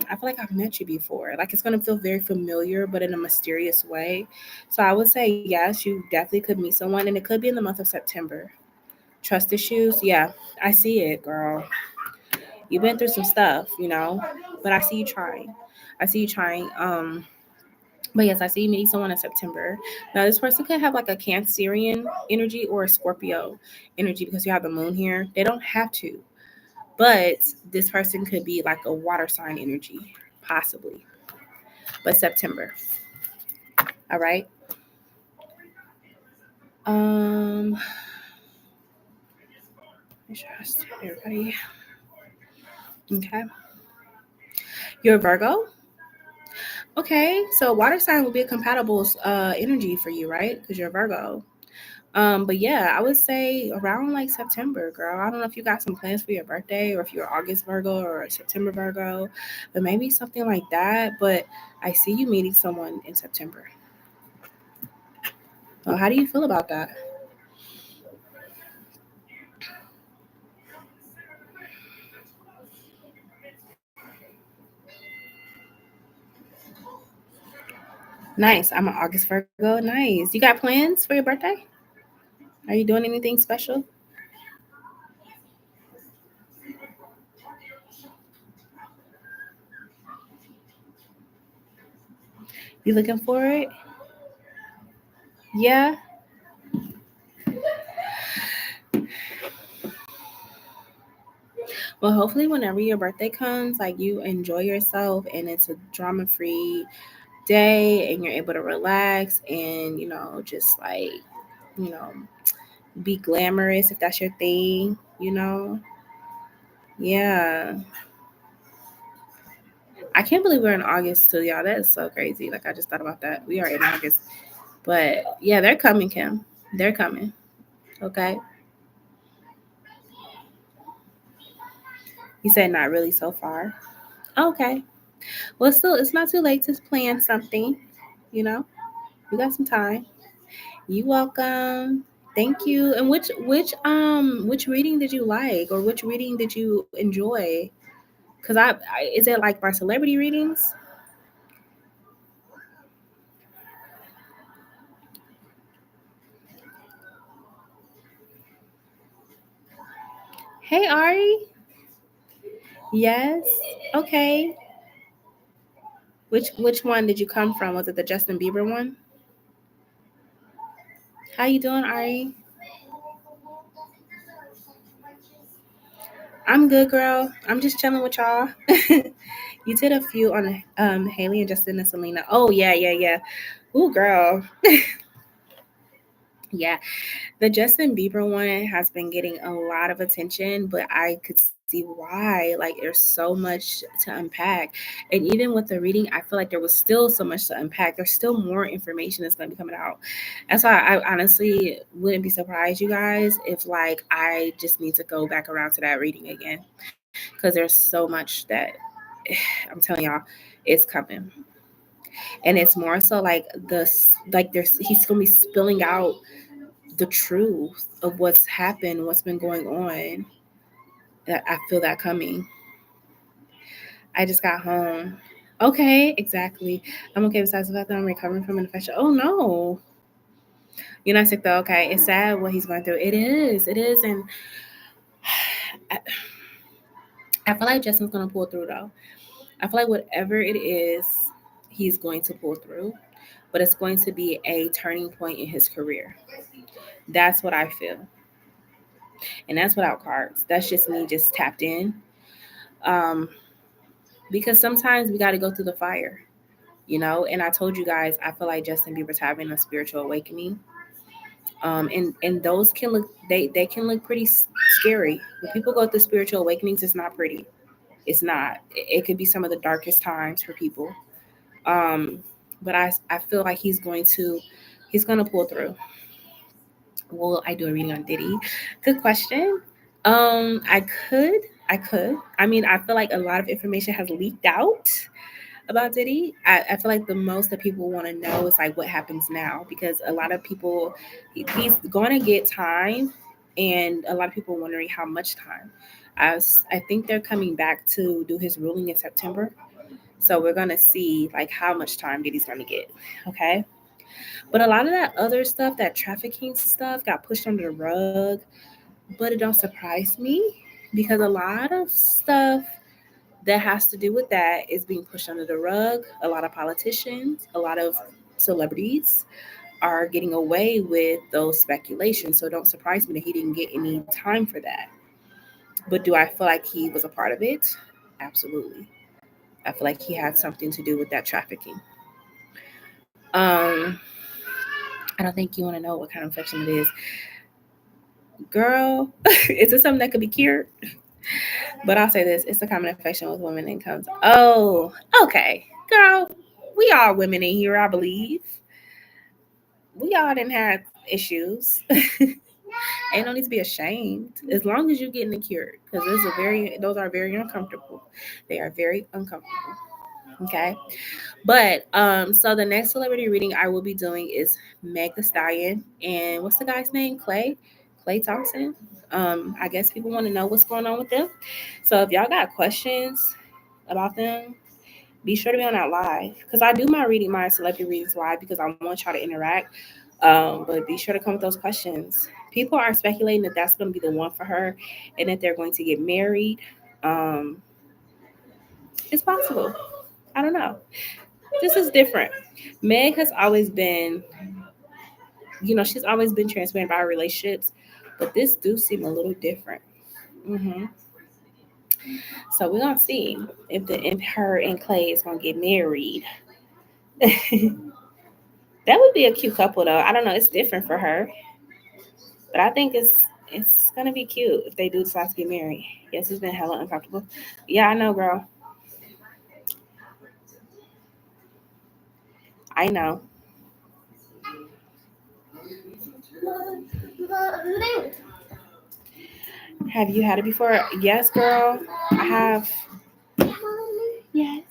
feel like I've met you before. Like it's gonna feel very familiar, but in a mysterious way. So I would say yes, you definitely could meet someone, and it could be in the month of September. Trust issues, yeah, I see it, girl. You've been through some stuff, but I see you trying. I see you trying. But yes, I see you meeting someone in September. Now, this person could have like a Cancerian energy or a Scorpio energy because you have the moon here. They don't have to, but this person could be like a water sign energy, possibly. But September. All right. Make sure I see everybody. Okay. You're a Virgo. Okay, so water sign would be a compatible energy for you, right? Because you're a Virgo. But yeah, I would say around like September, girl. I don't know if you got some plans for your birthday or if you're August Virgo or a September Virgo, but maybe something like that. But I see you meeting someone in September. Well, how do you feel about that? Nice. I'm an August Virgo. Nice. You got plans for your birthday? Are you doing anything special? You looking for it? Yeah. Well, hopefully, whenever your birthday comes, like you enjoy yourself and it's a drama free day and you're able to relax and, just like, you know, be glamorous if that's your thing. Yeah. I can't believe we're in August too, y'all. That is so crazy. Like, I just thought about that. We are in August. But yeah, they're coming, Kim. They're coming. Okay. You said not really so far. Okay. Well, still, it's not too late to plan something. You know, we got some time. You welcome. Thank you. And which reading did you like, or which reading did you enjoy? Cause is it like my celebrity readings? Hey Ari. Yes. Okay. Which one did you come from? Was it the Justin Bieber one? How you doing, Ari? I'm good, girl. I'm just chilling with y'all. You did a few on Haley and Justin and Selena. Oh yeah, yeah, yeah. Ooh, girl. Yeah, the Justin Bieber one has been getting a lot of attention, but I could see why. Like, there's so much to unpack. And even with the reading, I feel like there was still so much to unpack. There's still more information that's going to be coming out. That's why I honestly wouldn't be surprised, you guys, if like I just need to go back around to that reading again because there's so much that I'm telling y'all it's coming. And it's more so like he's going to be spilling out the truth of what's happened, what's been going on. That I feel that coming. I just got home. Okay, exactly. I'm okay besides the fact that I'm recovering from an infection. Oh no. You're not sick though. Okay. It's sad what he's going through. It is. It is. And I, I feel like Justin's going to pull through though. I feel like whatever it is, he's going to pull through. But it's going to be a turning point in his career. That's what I feel. And that's without cards. That's just me just tapped in. Um, because sometimes we got to go through the fire. And I told you guys, I feel like Justin Bieber's having a spiritual awakening. And those can look they can look pretty scary. When people go through spiritual awakenings, it's not pretty. It's not. It could be some of the darkest times for people. Um, but I feel like he's gonna pull through. Will I do a reading on Diddy? Good question. I could. I mean, I feel like a lot of information has leaked out about Diddy. I feel like the most that people want to know is like what happens now, because a lot of people, he's going to get time, and a lot of people wondering how much time. I think they're coming back to do his ruling in September, so we're gonna see like how much time Diddy's gonna get. Okay, but a lot of that other stuff, that trafficking stuff, got pushed under the rug. But it don't surprise me, because a lot of stuff that has to do with that is being pushed under the rug. A lot of politicians, a lot of celebrities are getting away with those speculations. So it don't surprise me that he didn't get any time for that. But do I feel like he was a part of it? Absolutely. I feel like he had something to do with that trafficking. Um, I don't think you want to know what kind of infection it is. Girl, is it something that could be cured? But I'll say this, it's a common infection with women and comes. Oh, okay. Girl, we all women in here, I believe. We all didn't have issues. Ain't no need to be ashamed. As long as you're getting it cured. Because those are very uncomfortable. They are very uncomfortable. Okay. But so the next celebrity reading I will be doing is Meg the Stallion. And what's the guy's name? Clay Thompson. I guess people want to know what's going on with them. So if y'all got questions about them, be sure to be on that live, because I do my celebrity readings live because I want y'all to interact. But be sure to come with those questions. People are speculating that that's going to be the one for her, and that they're going to get married. Um, it's possible. I don't know. This is different. Meg has always been, she's always been transparent about her relationships, but this do seem a little different. hmm So we're gonna see if her and Clay is gonna get married. That would be a cute couple, though. I don't know. It's different for her, but I think it's gonna be cute if they do decide to get married. Yes, it's been hella uncomfortable. Yeah, I know, girl. I know. Have you had it before? Yes, girl. I have. Yes.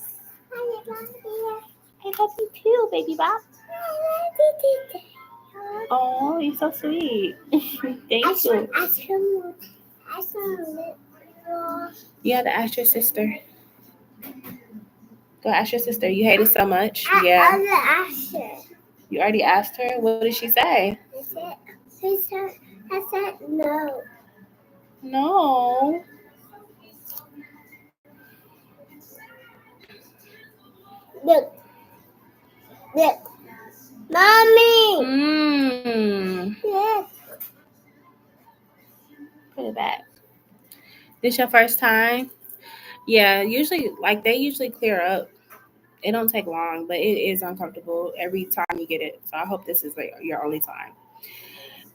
I love you too, baby Bob. Oh, you're so sweet. Thank you. You have to ask your sister. Go ask your sister. You hate it so much. Yeah. You already asked her? What did she say? I said no. No. Look. Mommy. Yes. Put it back. This your first time? Yeah, they usually clear up. It don't take long, but it is uncomfortable every time you get it. So I hope this is like your only time.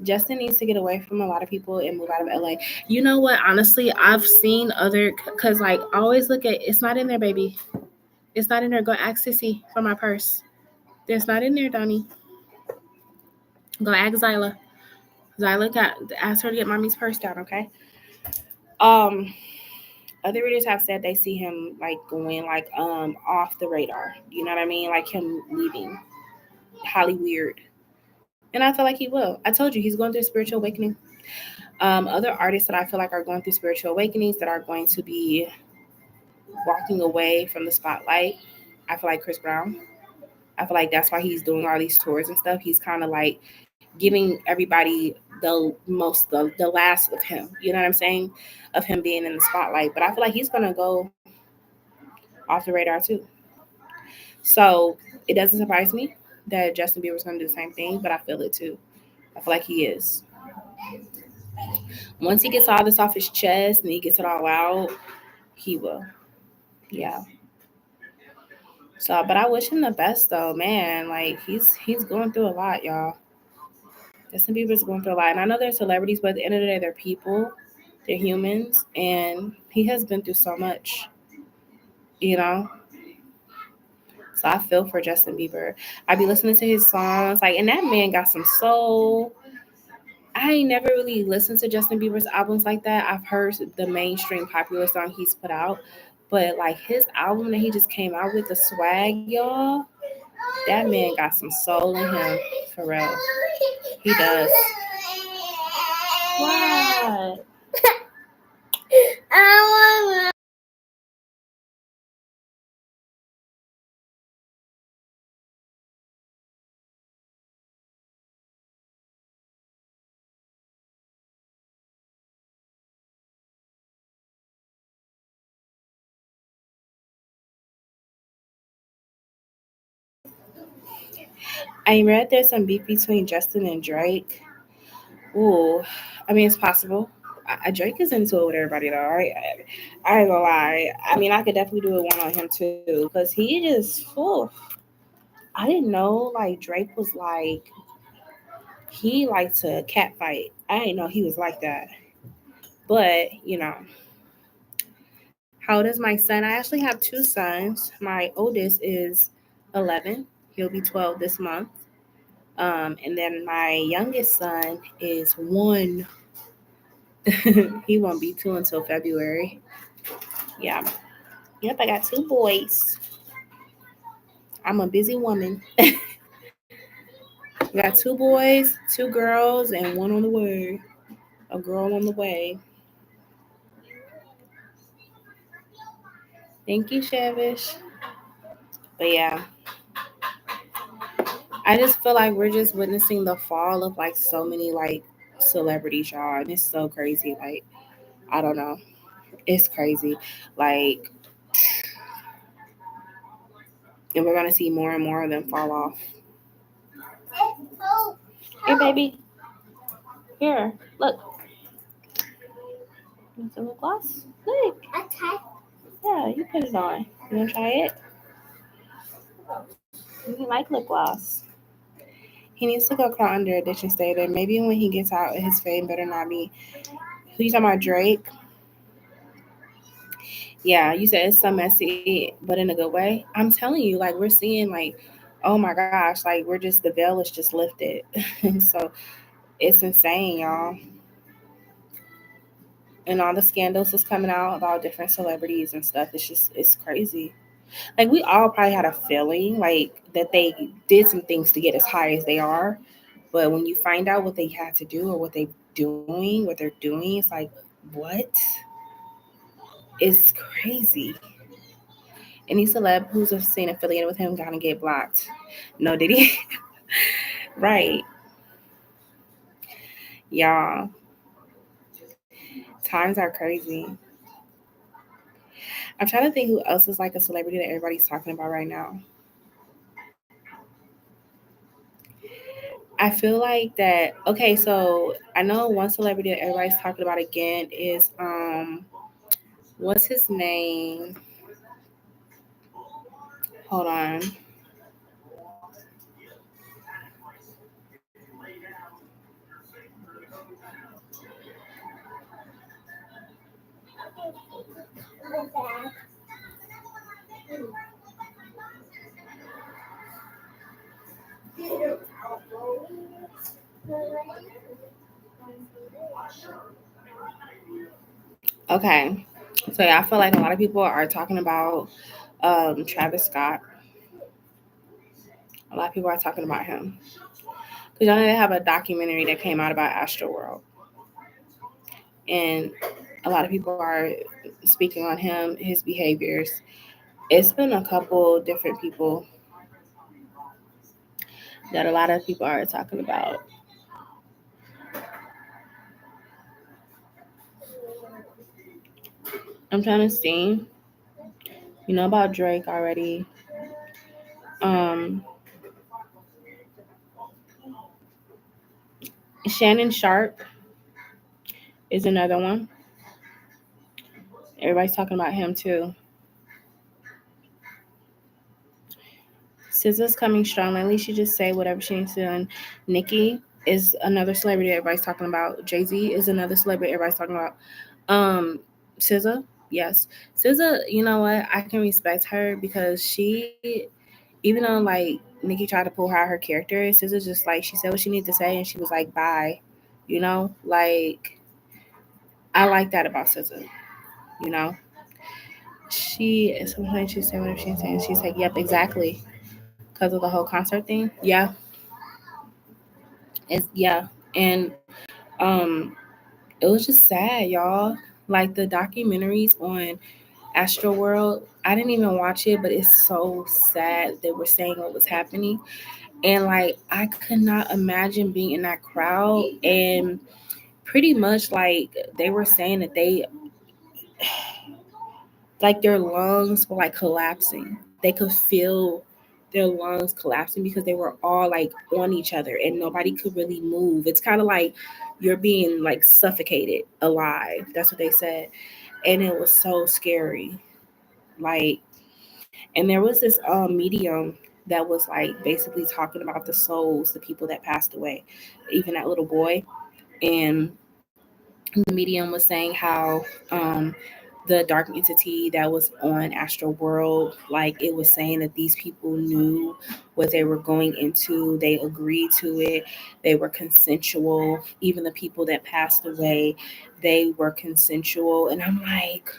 Justin needs to get away from a lot of people and move out of LA. You know what? Honestly, I've seen because like I always look at, it's not in there, baby. It's not in there. Go ask Sissy for my purse. It's not in there, Donnie. Go ask Zyla. Ask her to get mommy's purse down, okay? Other readers have said they see him like going like off the radar. You know what I mean? Like him leaving. Highly weird. And I feel like he will. I told you he's going through a spiritual awakening. Other artists that I feel like are going through spiritual awakenings, that are going to be walking away from the spotlight, I feel like Chris Brown. I feel like that's why he's doing all these tours and stuff. He's kind of like giving everybody the last of him. You know what I'm saying? Of him being in the spotlight. But I feel like he's going to go off the radar too. So it doesn't surprise me that Justin Bieber's going to do the same thing, but I feel it too. I feel like he is. Once he gets all this off his chest and he gets it all out, he will. Yeah. So, but I wish him the best though, man. Like he's going through a lot, y'all. Justin Bieber's going through a lot. And I know they're celebrities, but at the end of the day, they're people. They're humans. And he has been through so much, you know? So I feel for Justin Bieber. I be listening to his songs. And that man got some soul. I ain't never really listened to Justin Bieber's albums like that. I've heard the mainstream popular song he's put out. But like his album that he just came out with, the swag, y'all, that man got some soul in him for real. He does. What? I I read there's some beef between Justin and Drake. Ooh, I mean it's possible. Drake is into it with everybody though. Right? I ain't gonna lie. I mean, I could definitely do a one on him too, because he just, I didn't know like Drake was like he liked to cat fight. I didn't know he was like that. But how old is my son? I actually have two sons. My oldest is 11. He'll be 12 this month. And then my youngest son is one. He won't be two until February. Yeah. Yep, I got two boys. I'm a busy woman. We got two boys, two girls, and one on the way. A girl on the way. Thank you, Shavish. But yeah, I just feel like we're just witnessing the fall of like so many like celebrities, y'all. And it's so crazy. Like, I don't know. It's crazy. Like, and we're gonna see more and more of them fall off. Here, baby. Here, look. You want some lip gloss? Look. Yeah, you put it on. You wanna try it? You like lip gloss. He needs to go crawl under a ditch and stay there. Maybe when he gets out, his fame better not be. Who you talking about, Drake? Yeah, you said it's so messy, but in a good way. I'm telling you, like we're seeing, like, oh my gosh, like we're just the veil is just lifted, so it's insane, y'all. And all the scandals is coming out about different celebrities and stuff. It's crazy. Like we all probably had a feeling like that they did some things to get as high as they are, but when you find out what they had to do or what they're doing, it's like what? It's crazy. Any celeb who's seen affiliated with him gonna get blocked. No, did he? Right, y'all. Times are crazy. I'm trying to think who else is like a celebrity that everybody's talking about right now. I feel like that. Okay, so I know one celebrity that everybody's talking about again is what's his name? Hold on. Okay, so yeah, I feel like a lot of people are talking about Travis Scott. A lot of people are talking about him because y'all know they have a documentary that came out about Astroworld, and a lot of people are speaking on him, his behaviors. It's been a couple different people that a lot of people are talking about. I'm trying to see. You know about Drake already. Um, Shannon Sharp is another one. Everybody's talking about him too. SZA's coming strong. Lately, she just say whatever she needs to do. And Nicki is another celebrity everybody's talking about. Jay-Z is another celebrity everybody's talking about. Um, SZA, yes. SZA, you know what? I can respect her because even though like Nicki tried to pull her out her character, SZA just like she said what she needed to say and she was like, bye. Like I like that about SZA. You know, sometimes she said whatever she's saying. She's like, yep, exactly. Because of the whole concert thing. Yeah. Yeah. And it was just sad, y'all. Like the documentaries on Astroworld, I didn't even watch it, but it's so sad they were saying what was happening. And like I could not imagine being in that crowd, and pretty much like they were saying that they like their lungs were like collapsing. They could feel their lungs collapsing because they were all like on each other and nobody could really move. It's kind of like you're being like suffocated alive. That's what they said. And it was so scary. Like, and there was this medium that was like basically talking about the souls, the people that passed away, even that little boy. And the medium was saying how the dark entity that was on Astral World, like it was saying that these people knew what they were going into. They agreed to it. They were consensual. Even the people that passed away, they were consensual. And I'm like,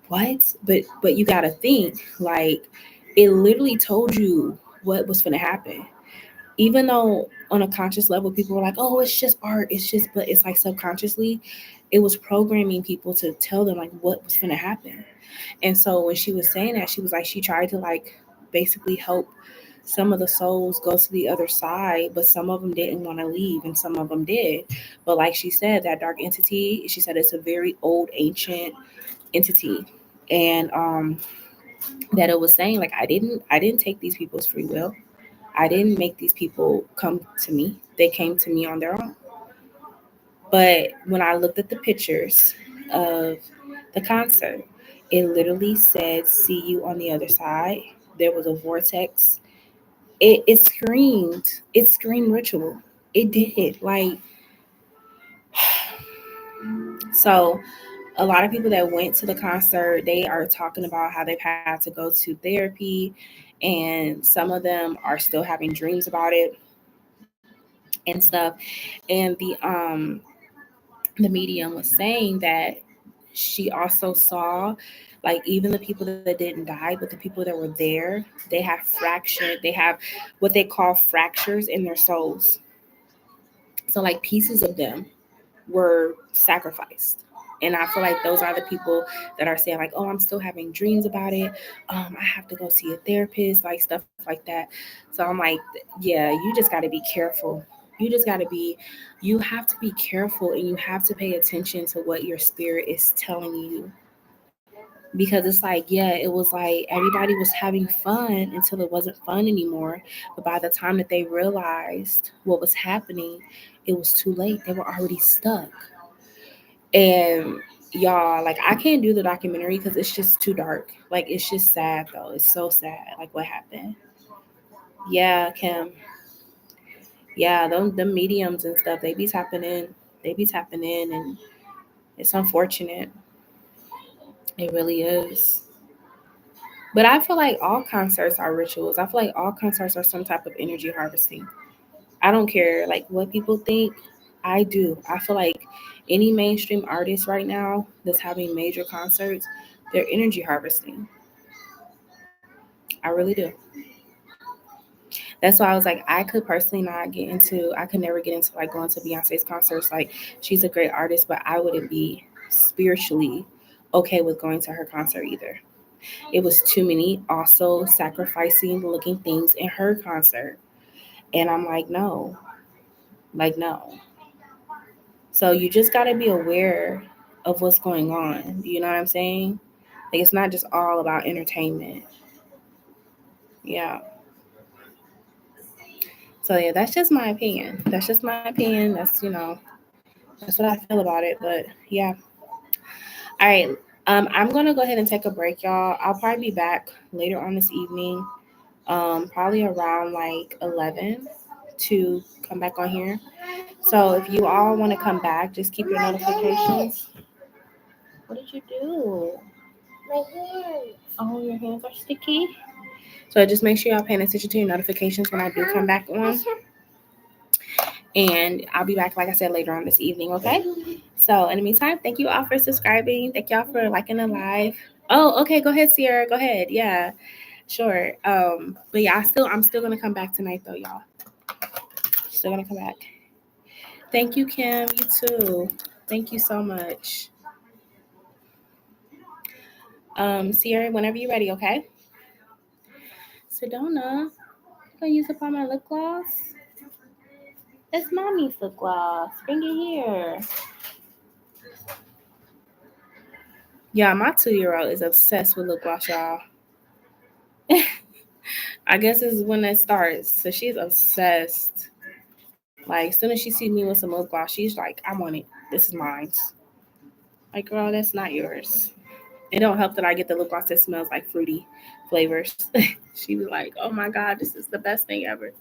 what? But you gotta think, like, it literally told you what was gonna happen. Even though on a conscious level people were like, oh, it's just art, it's just, but it's like subconsciously it was programming people to tell them like what was going to happen. And so when she was saying that, she was like, she tried to like basically help some of the souls go to the other side, but some of them didn't want to leave and some of them did. But like she said, that dark entity, she said it's a very old ancient entity. And that it was saying like I didn't take these people's free will. I didn't make these people come to me. They came to me on their own. But when I looked at the pictures of the concert, it literally said, see you on the other side. There was a vortex. It screamed ritual. It did. Like, so a lot of people that went to the concert, they are talking about how they've had to go to therapy, and some of them are still having dreams about it and stuff. And the medium was saying that she also saw like even the people that didn't die, but the people that were there, they have what they call fractures in their souls. So like pieces of them were sacrificed. And I feel like those are the people that are saying like, oh, I'm still having dreams about it. I have to go see a therapist, like stuff like that. So I'm like, yeah, you just got to be careful. You just got to be, you have to be careful and you have to pay attention to what your spirit is telling you. Because it's like, yeah, it was like everybody was having fun until it wasn't fun anymore. But by the time that they realized what was happening, it was too late. They were already stuck. And y'all, like, I can't do the documentary because it's just too dark. Like, it's just sad though. It's so sad. Like, what happened? Yeah, Kim. Yeah, them mediums and stuff, they be tapping in. They be tapping in, and it's unfortunate. It really is. But I feel like all concerts are rituals. I feel like all concerts are some type of energy harvesting. I don't care like what people think. I do. I feel like any mainstream artist right now that's having major concerts, they're energy harvesting. I really do. That's why I was like, I could personally not get into, I could never get into like going to Beyonce's concerts. Like, she's a great artist, but I wouldn't be spiritually okay with going to her concert either. It was too many also sacrificing looking things in her concert. And I'm like, no. So you just got to be aware of what's going on. You know what I'm saying? Like, it's not just all about entertainment. Yeah. So yeah, that's just my opinion. That's just my opinion. That's what I feel about it. But yeah. All right. I'm gonna go ahead and take a break, y'all. I'll probably be back later on this evening. Probably around like 11 to come back on here. So if you all want to come back, just keep your notifications. What did you do? My hand. Oh, your hands are sticky. So just make sure y'all paying attention to your notifications when I do come back on. And I'll be back, like I said, later on this evening, okay? So in the meantime, thank you all for subscribing. Thank y'all for liking the live. Oh, okay. Go ahead, Sierra. Go ahead. Yeah, sure. But yeah, I'm still gonna come back tonight though, y'all. Still gonna come back. Thank you, Kim. You too. Thank you so much. Sierra, whenever you're ready, okay? Sedona, you gonna use up all my lip gloss? It's mommy's lip gloss. Bring it here. Yeah, my 2-year-old is obsessed with lip gloss, y'all. I guess this is when it starts. So she's obsessed. Like, as soon as she sees me with some lip gloss, she's like, I want it. This is mine. Like, girl, that's not yours. It don't help that I get the lip gloss that smells like fruity flavors. She was like, oh my God, this is the best thing ever.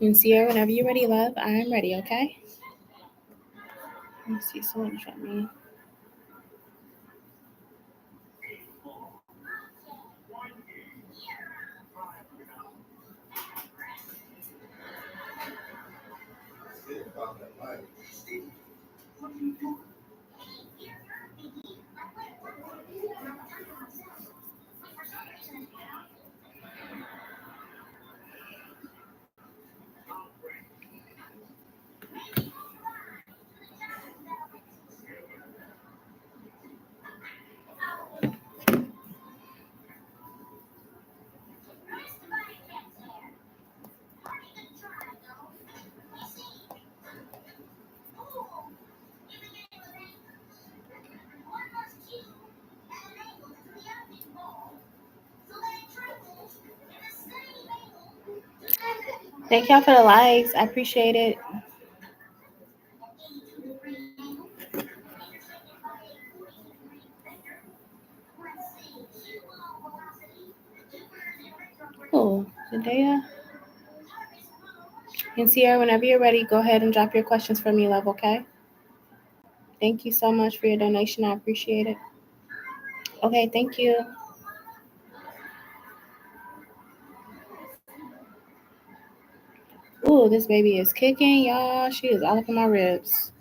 And Sierra, whenever you're ready, love, I am ready, okay? Let me see, someone shot me. Thank y'all for the likes. I appreciate it. Oh, Zendaya. And Sierra, whenever you're ready, go ahead and drop your questions for me, love, okay? Thank you so much for your donation. I appreciate it. Okay, thank you. Ooh, this baby is kicking, y'all. She is all up in my ribs.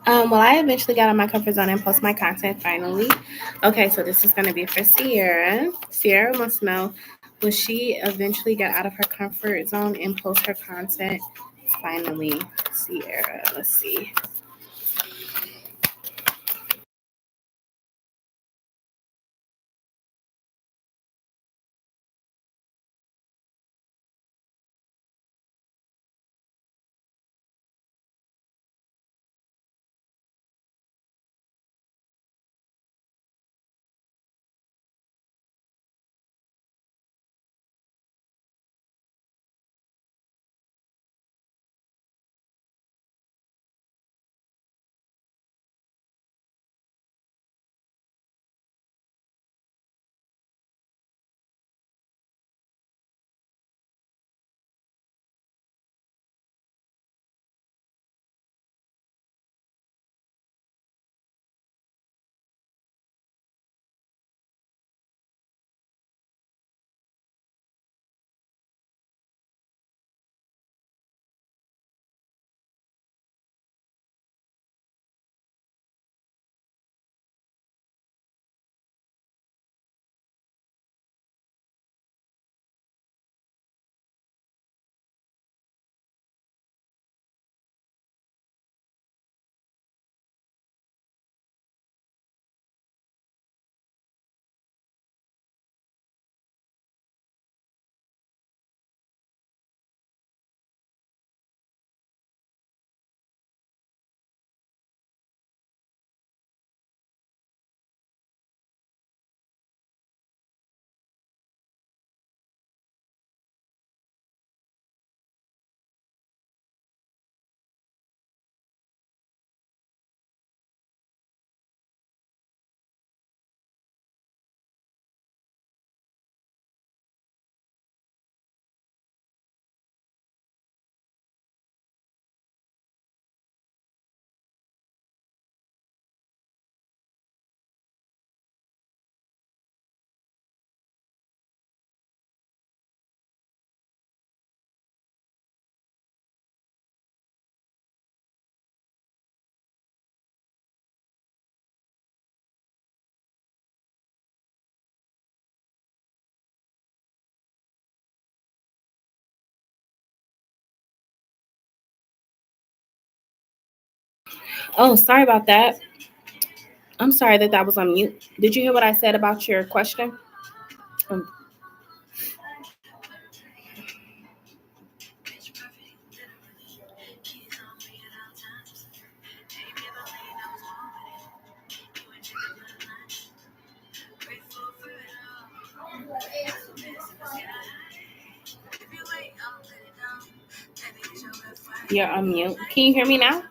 Well, I eventually got out of my comfort zone and post my content finally. Okay, so this is going to be for Sierra. Sierra wants to know, will she eventually get out of her comfort zone and post her content finally? Sierra, let's see. Oh, sorry about that. I'm sorry that was on mute. Did you hear what I said about your question? Um, You're on mute. Can you hear me now?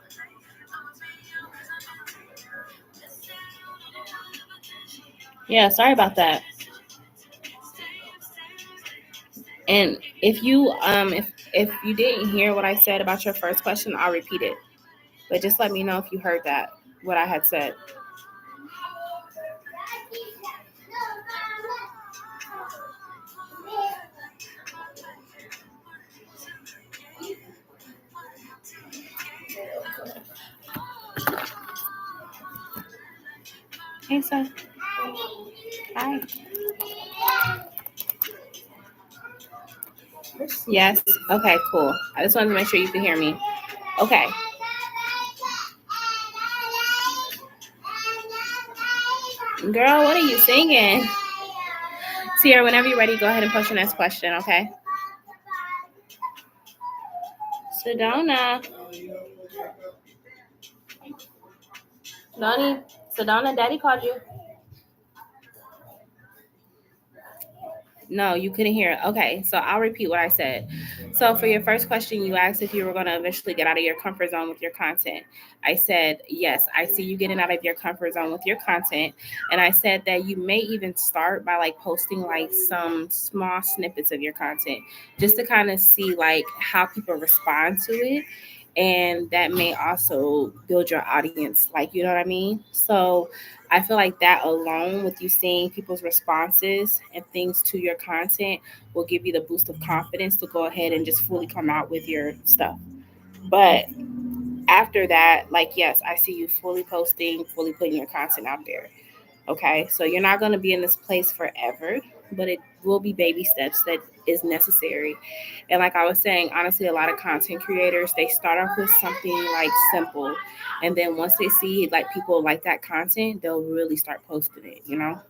Yeah, sorry about that. And if you didn't hear what I said about your first question, I'll repeat it. But just let me know if you heard that, what I had said. Hey, son. Hi. Yes. Okay, cool. I just wanted to make sure you can hear me. Okay. Girl, what are you singing? Sierra, whenever you're ready, go ahead and post your next question, okay? Sedona. Sedona, Daddy called you. No, you couldn't hear it. Okay, so I'll repeat what I said. So for your first question, you asked if you were going to eventually get out of your comfort zone with your content. I said, yes, I see you getting out of your comfort zone with your content. And I said that you may even start by like posting like some small snippets of your content just to kind of see like how people respond to it. And that may also build your audience, like, you know what I mean? So I feel like that alone, with you seeing people's responses and things to your content, will give you the boost of confidence to go ahead and just fully come out with your stuff. But after that, like, yes, I see you fully posting, fully putting your content out there. Okay, so you're not going to be in this place forever, but it will be baby steps that is necessary. And like I was saying, honestly, a lot of content creators, they start off with something like simple, and then once they see like people like that content, they'll really start posting it, you know?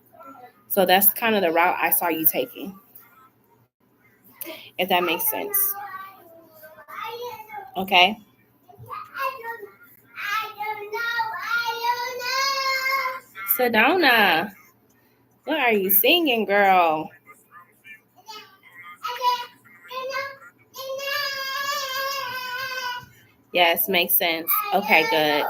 So that's kind of the route I saw you taking, if that makes sense. Okay. Sedona, what are you singing, girl? Yes, makes sense. Okay, good.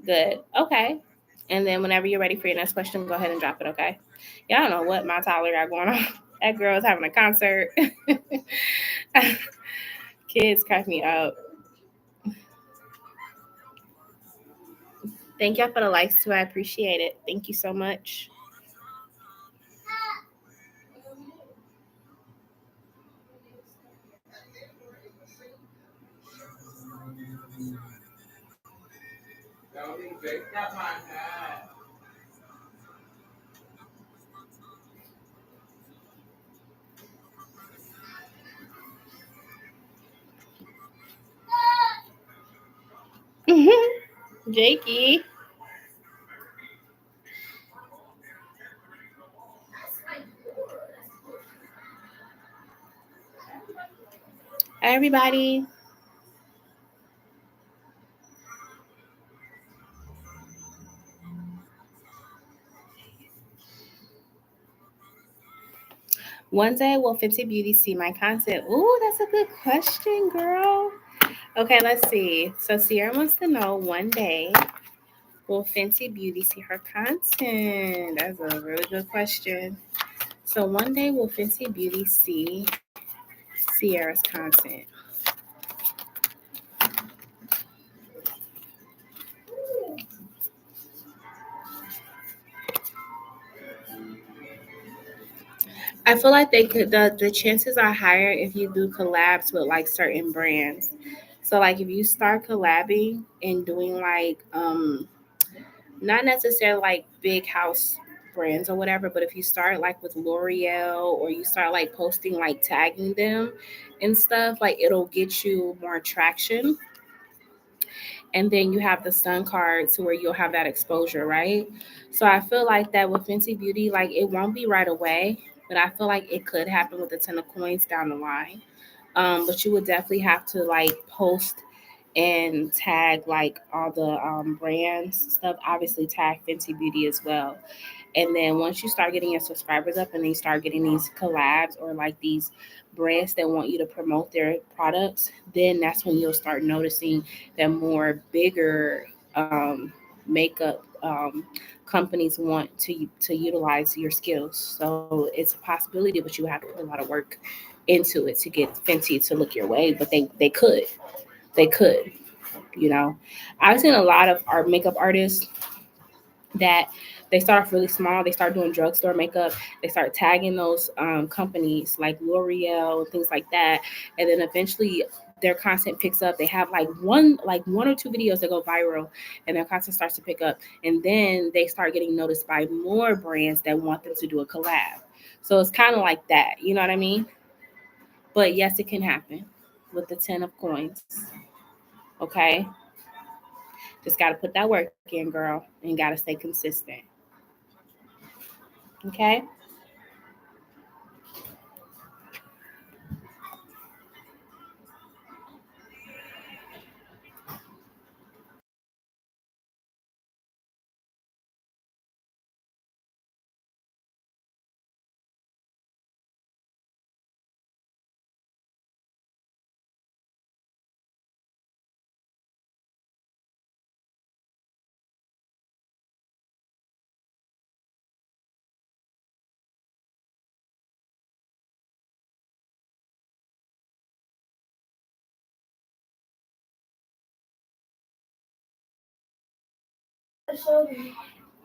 Good. Okay. And then whenever you're ready for your next question, go ahead and drop it, okay? Yeah, I don't know what my Tyler got going on. That girl is having a concert. Kids crack me up. Thank y'all for the likes too. I appreciate it. Thank you so much. Jakey. Hi, everybody. One day will Fenty Beauty see my content? Ooh, that's a good question, girl. Okay, let's see. So Sierra wants to know, one day will Fenty Beauty see her content? That's a really good question. So one day will Fenty Beauty see Sierra's content? I feel like they could, the chances are higher if you do collabs with like certain brands. So like if you start collabing and doing like not necessarily like big house brands or whatever, but if you start like with L'Oreal, or you start like posting, like tagging them and stuff, like it'll get you more traction. and then you have the sun card to where you'll have that exposure, right? So I feel like that with Fenty Beauty, like it won't be right away, but I feel like it could happen with the 10 of coins down the line. But you would definitely have to like post and tag like all the brands stuff. Obviously, tag Fenty Beauty as well. And then once you start getting your subscribers up and then you start getting these collabs or like these brands that want you to promote their products, then that's when you'll start noticing that more bigger makeup companies want to utilize your skills. So it's a possibility, but you have to put a lot of work into it to get Fenty to look your way. But they could, you know. I've seen a lot of art makeup artists that they start off really small. They start doing drugstore makeup. They start tagging those companies like L'Oreal and things like that, and then eventually their content picks up. They have like one or two videos that go viral, and their content starts to pick up, and then they start getting noticed by more brands that want them to do a collab. So it's kind of like that, you know what I mean? But yes, it can happen with the 10 of coins. Okay, just got to put that work in, girl, and got to stay consistent. Okay.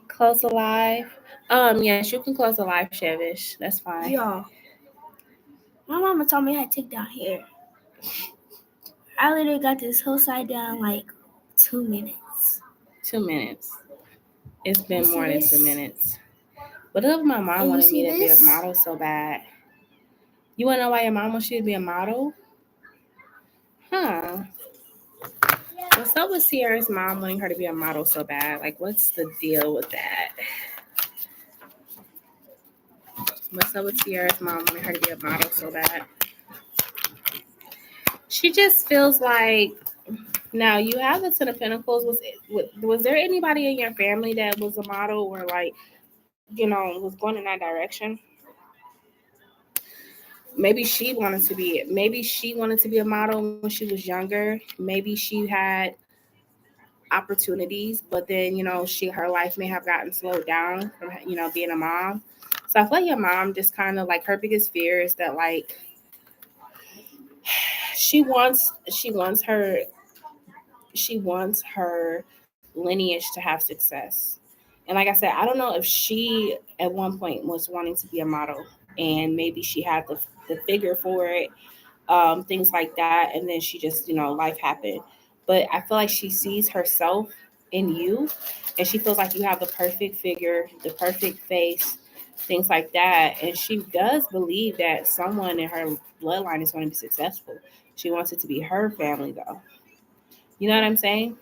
Close the live. Yes, you can close the live, Chevish. That's fine. Y'all, my mama told me I had to take down hair. I literally got this whole side down like 2 minutes. 2 minutes. It's been You see more than this? 2 minutes. But if my mom And you wanted see me to be a this? model so bad, you want to know why your mom wants you to be a model? Huh? What's up with Sierra's mom wanting her to be a model so bad? Like, what's the deal with that? What's up with Sierra's mom wanting her to be a model so bad? She just feels like. Now you have the 10 of Pentacles. Was there anybody in your family that was a model or like was going in that direction? Maybe she wanted to be a model when she was younger. Maybe she had opportunities, but then her life may have gotten slowed down from being a mom. So I feel like your mom just kind of like her biggest fear is that like she wants her lineage to have success. And like I said, I don't know if she at one point was wanting to be a model and maybe she had the figure for it, things like that. And then she just, life happened. But I feel like she sees herself in you and she feels like you have the perfect figure, the perfect face, things like that. And she does believe that someone in her bloodline is going to be successful. She wants it to be her family, though. You know what I'm saying?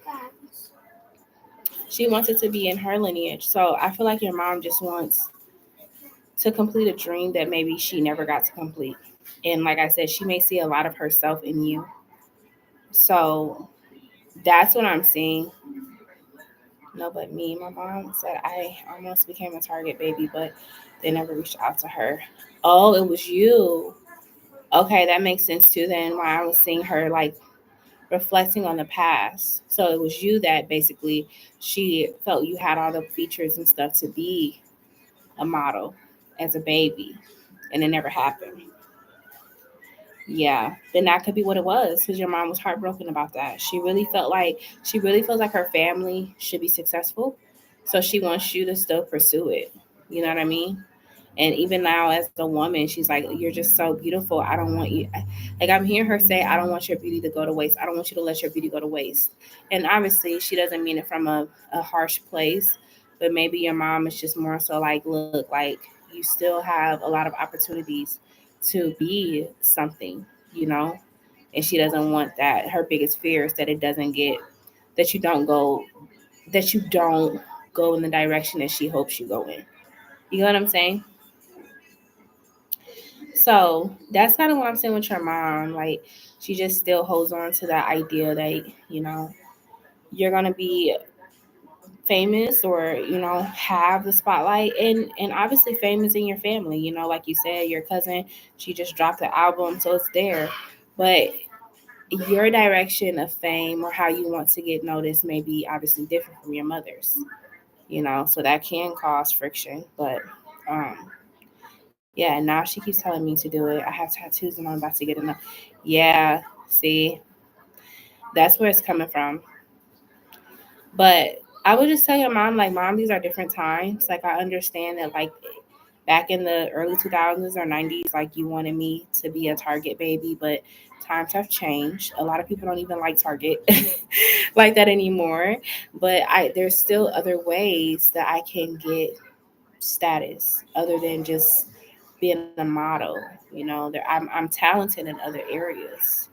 She wants it to be in her lineage. So I feel like your mom just wants to complete a dream that maybe she never got to complete. And like I said, she may see a lot of herself in you. So that's what I'm seeing. No, but me, my mom said I almost became a target baby, but they never reached out to her. Oh, it was you. Okay, that makes sense too then why I was seeing her like reflecting on the past. So it was you that basically she felt you had all the features and stuff to be a model as a baby, and it never happened. Yeah, then that could be what it was because your mom was heartbroken about that. She really feels like her family should be successful, so she wants you to still pursue it. You know what I mean? And even now, as a woman, she's like, "You're just so beautiful. I don't want you." Like I'm hearing her say, "I don't want your beauty to go to waste. I don't want you to let your beauty go to waste." And obviously, she doesn't mean it from a harsh place, but maybe your mom is just more so like, "Look, like you still have a lot of opportunities to be something, you know." And she doesn't want that. Her biggest fear is that it doesn't get that you don't go in the direction that she hopes you go in. You know what I'm saying? So that's kind of what I'm saying with your mom. Like, she just still holds on to that idea that, you know, you're gonna be famous, or, you know, have the spotlight, and obviously famous in your family. You know, like you said, your cousin, she just dropped the album, so it's there. But your direction of fame, or how you want to get noticed, may be obviously different from your mother's. You know, so that can cause friction. But yeah, now she keeps telling me to do it. I have tattoos and I'm about to get enough. Yeah, see, that's where it's coming from. But I would just tell your mom, like, Mom, these are different times. Like, I understand that, like, back in the early 2000s or 90s, like, you wanted me to be a Target baby, but times have changed. A lot of people don't even like Target like that anymore. But there's still other ways that I can get status other than just being a model. You know, I'm talented in other areas.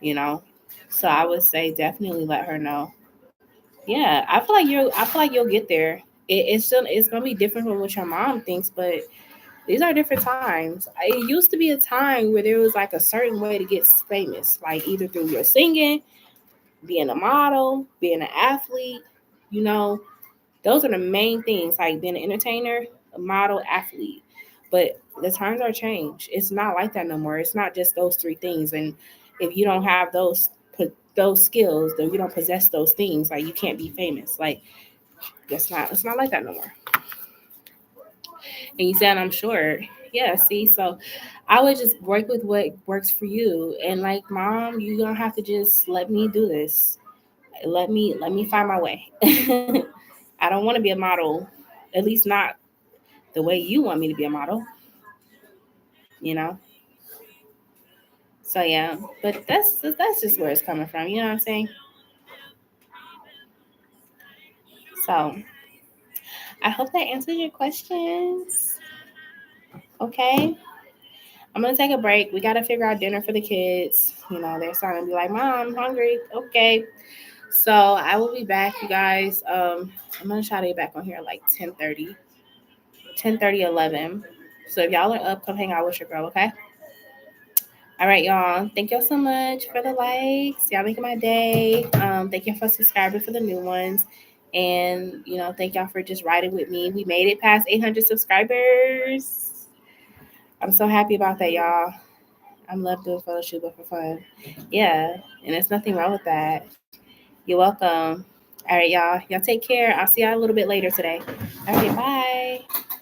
You know, so I would say definitely let her know. Yeah, I feel like you'll get there. It's gonna be different from what your mom thinks, but these are different times. It used to be a time where there was like a certain way to get famous, like either through your singing, being a model, being an athlete. You know, those are the main things, like being an entertainer, a model, athlete. But the times are changed. It's not like that no more. It's not just those three things. And if you don't have those skills, then you don't possess those things, like you can't be famous. Like, it's not like that no more. And you said, I'm sure. Yeah, see, so I would just work with what works for you. And like, Mom, you don't have to just let me do this. Let me find my way. I don't want to be a model, at least not the way you want me to be a model, you know? So yeah, but that's just where it's coming from, you know what I'm saying? So I hope that answers your questions. Okay. I'm gonna take a break. We gotta figure out dinner for the kids. You know, they're starting to be like, Mom, I'm hungry. Okay. So I will be back, you guys. I'm gonna try to get back on here like 10:30, 10:30, 11. So if y'all are up, come hang out with your girl, okay? All right, y'all. Thank y'all so much for the likes. Y'all making my day. Thank y'all for subscribing for the new ones. And, you know, thank y'all for just riding with me. We made it past 800 subscribers. I'm so happy about that, y'all. I love doing photo shoot, but for fun. Yeah, and there's nothing wrong with that. You're welcome. All right, y'all. Y'all take care. I'll see y'all a little bit later today. All right, bye.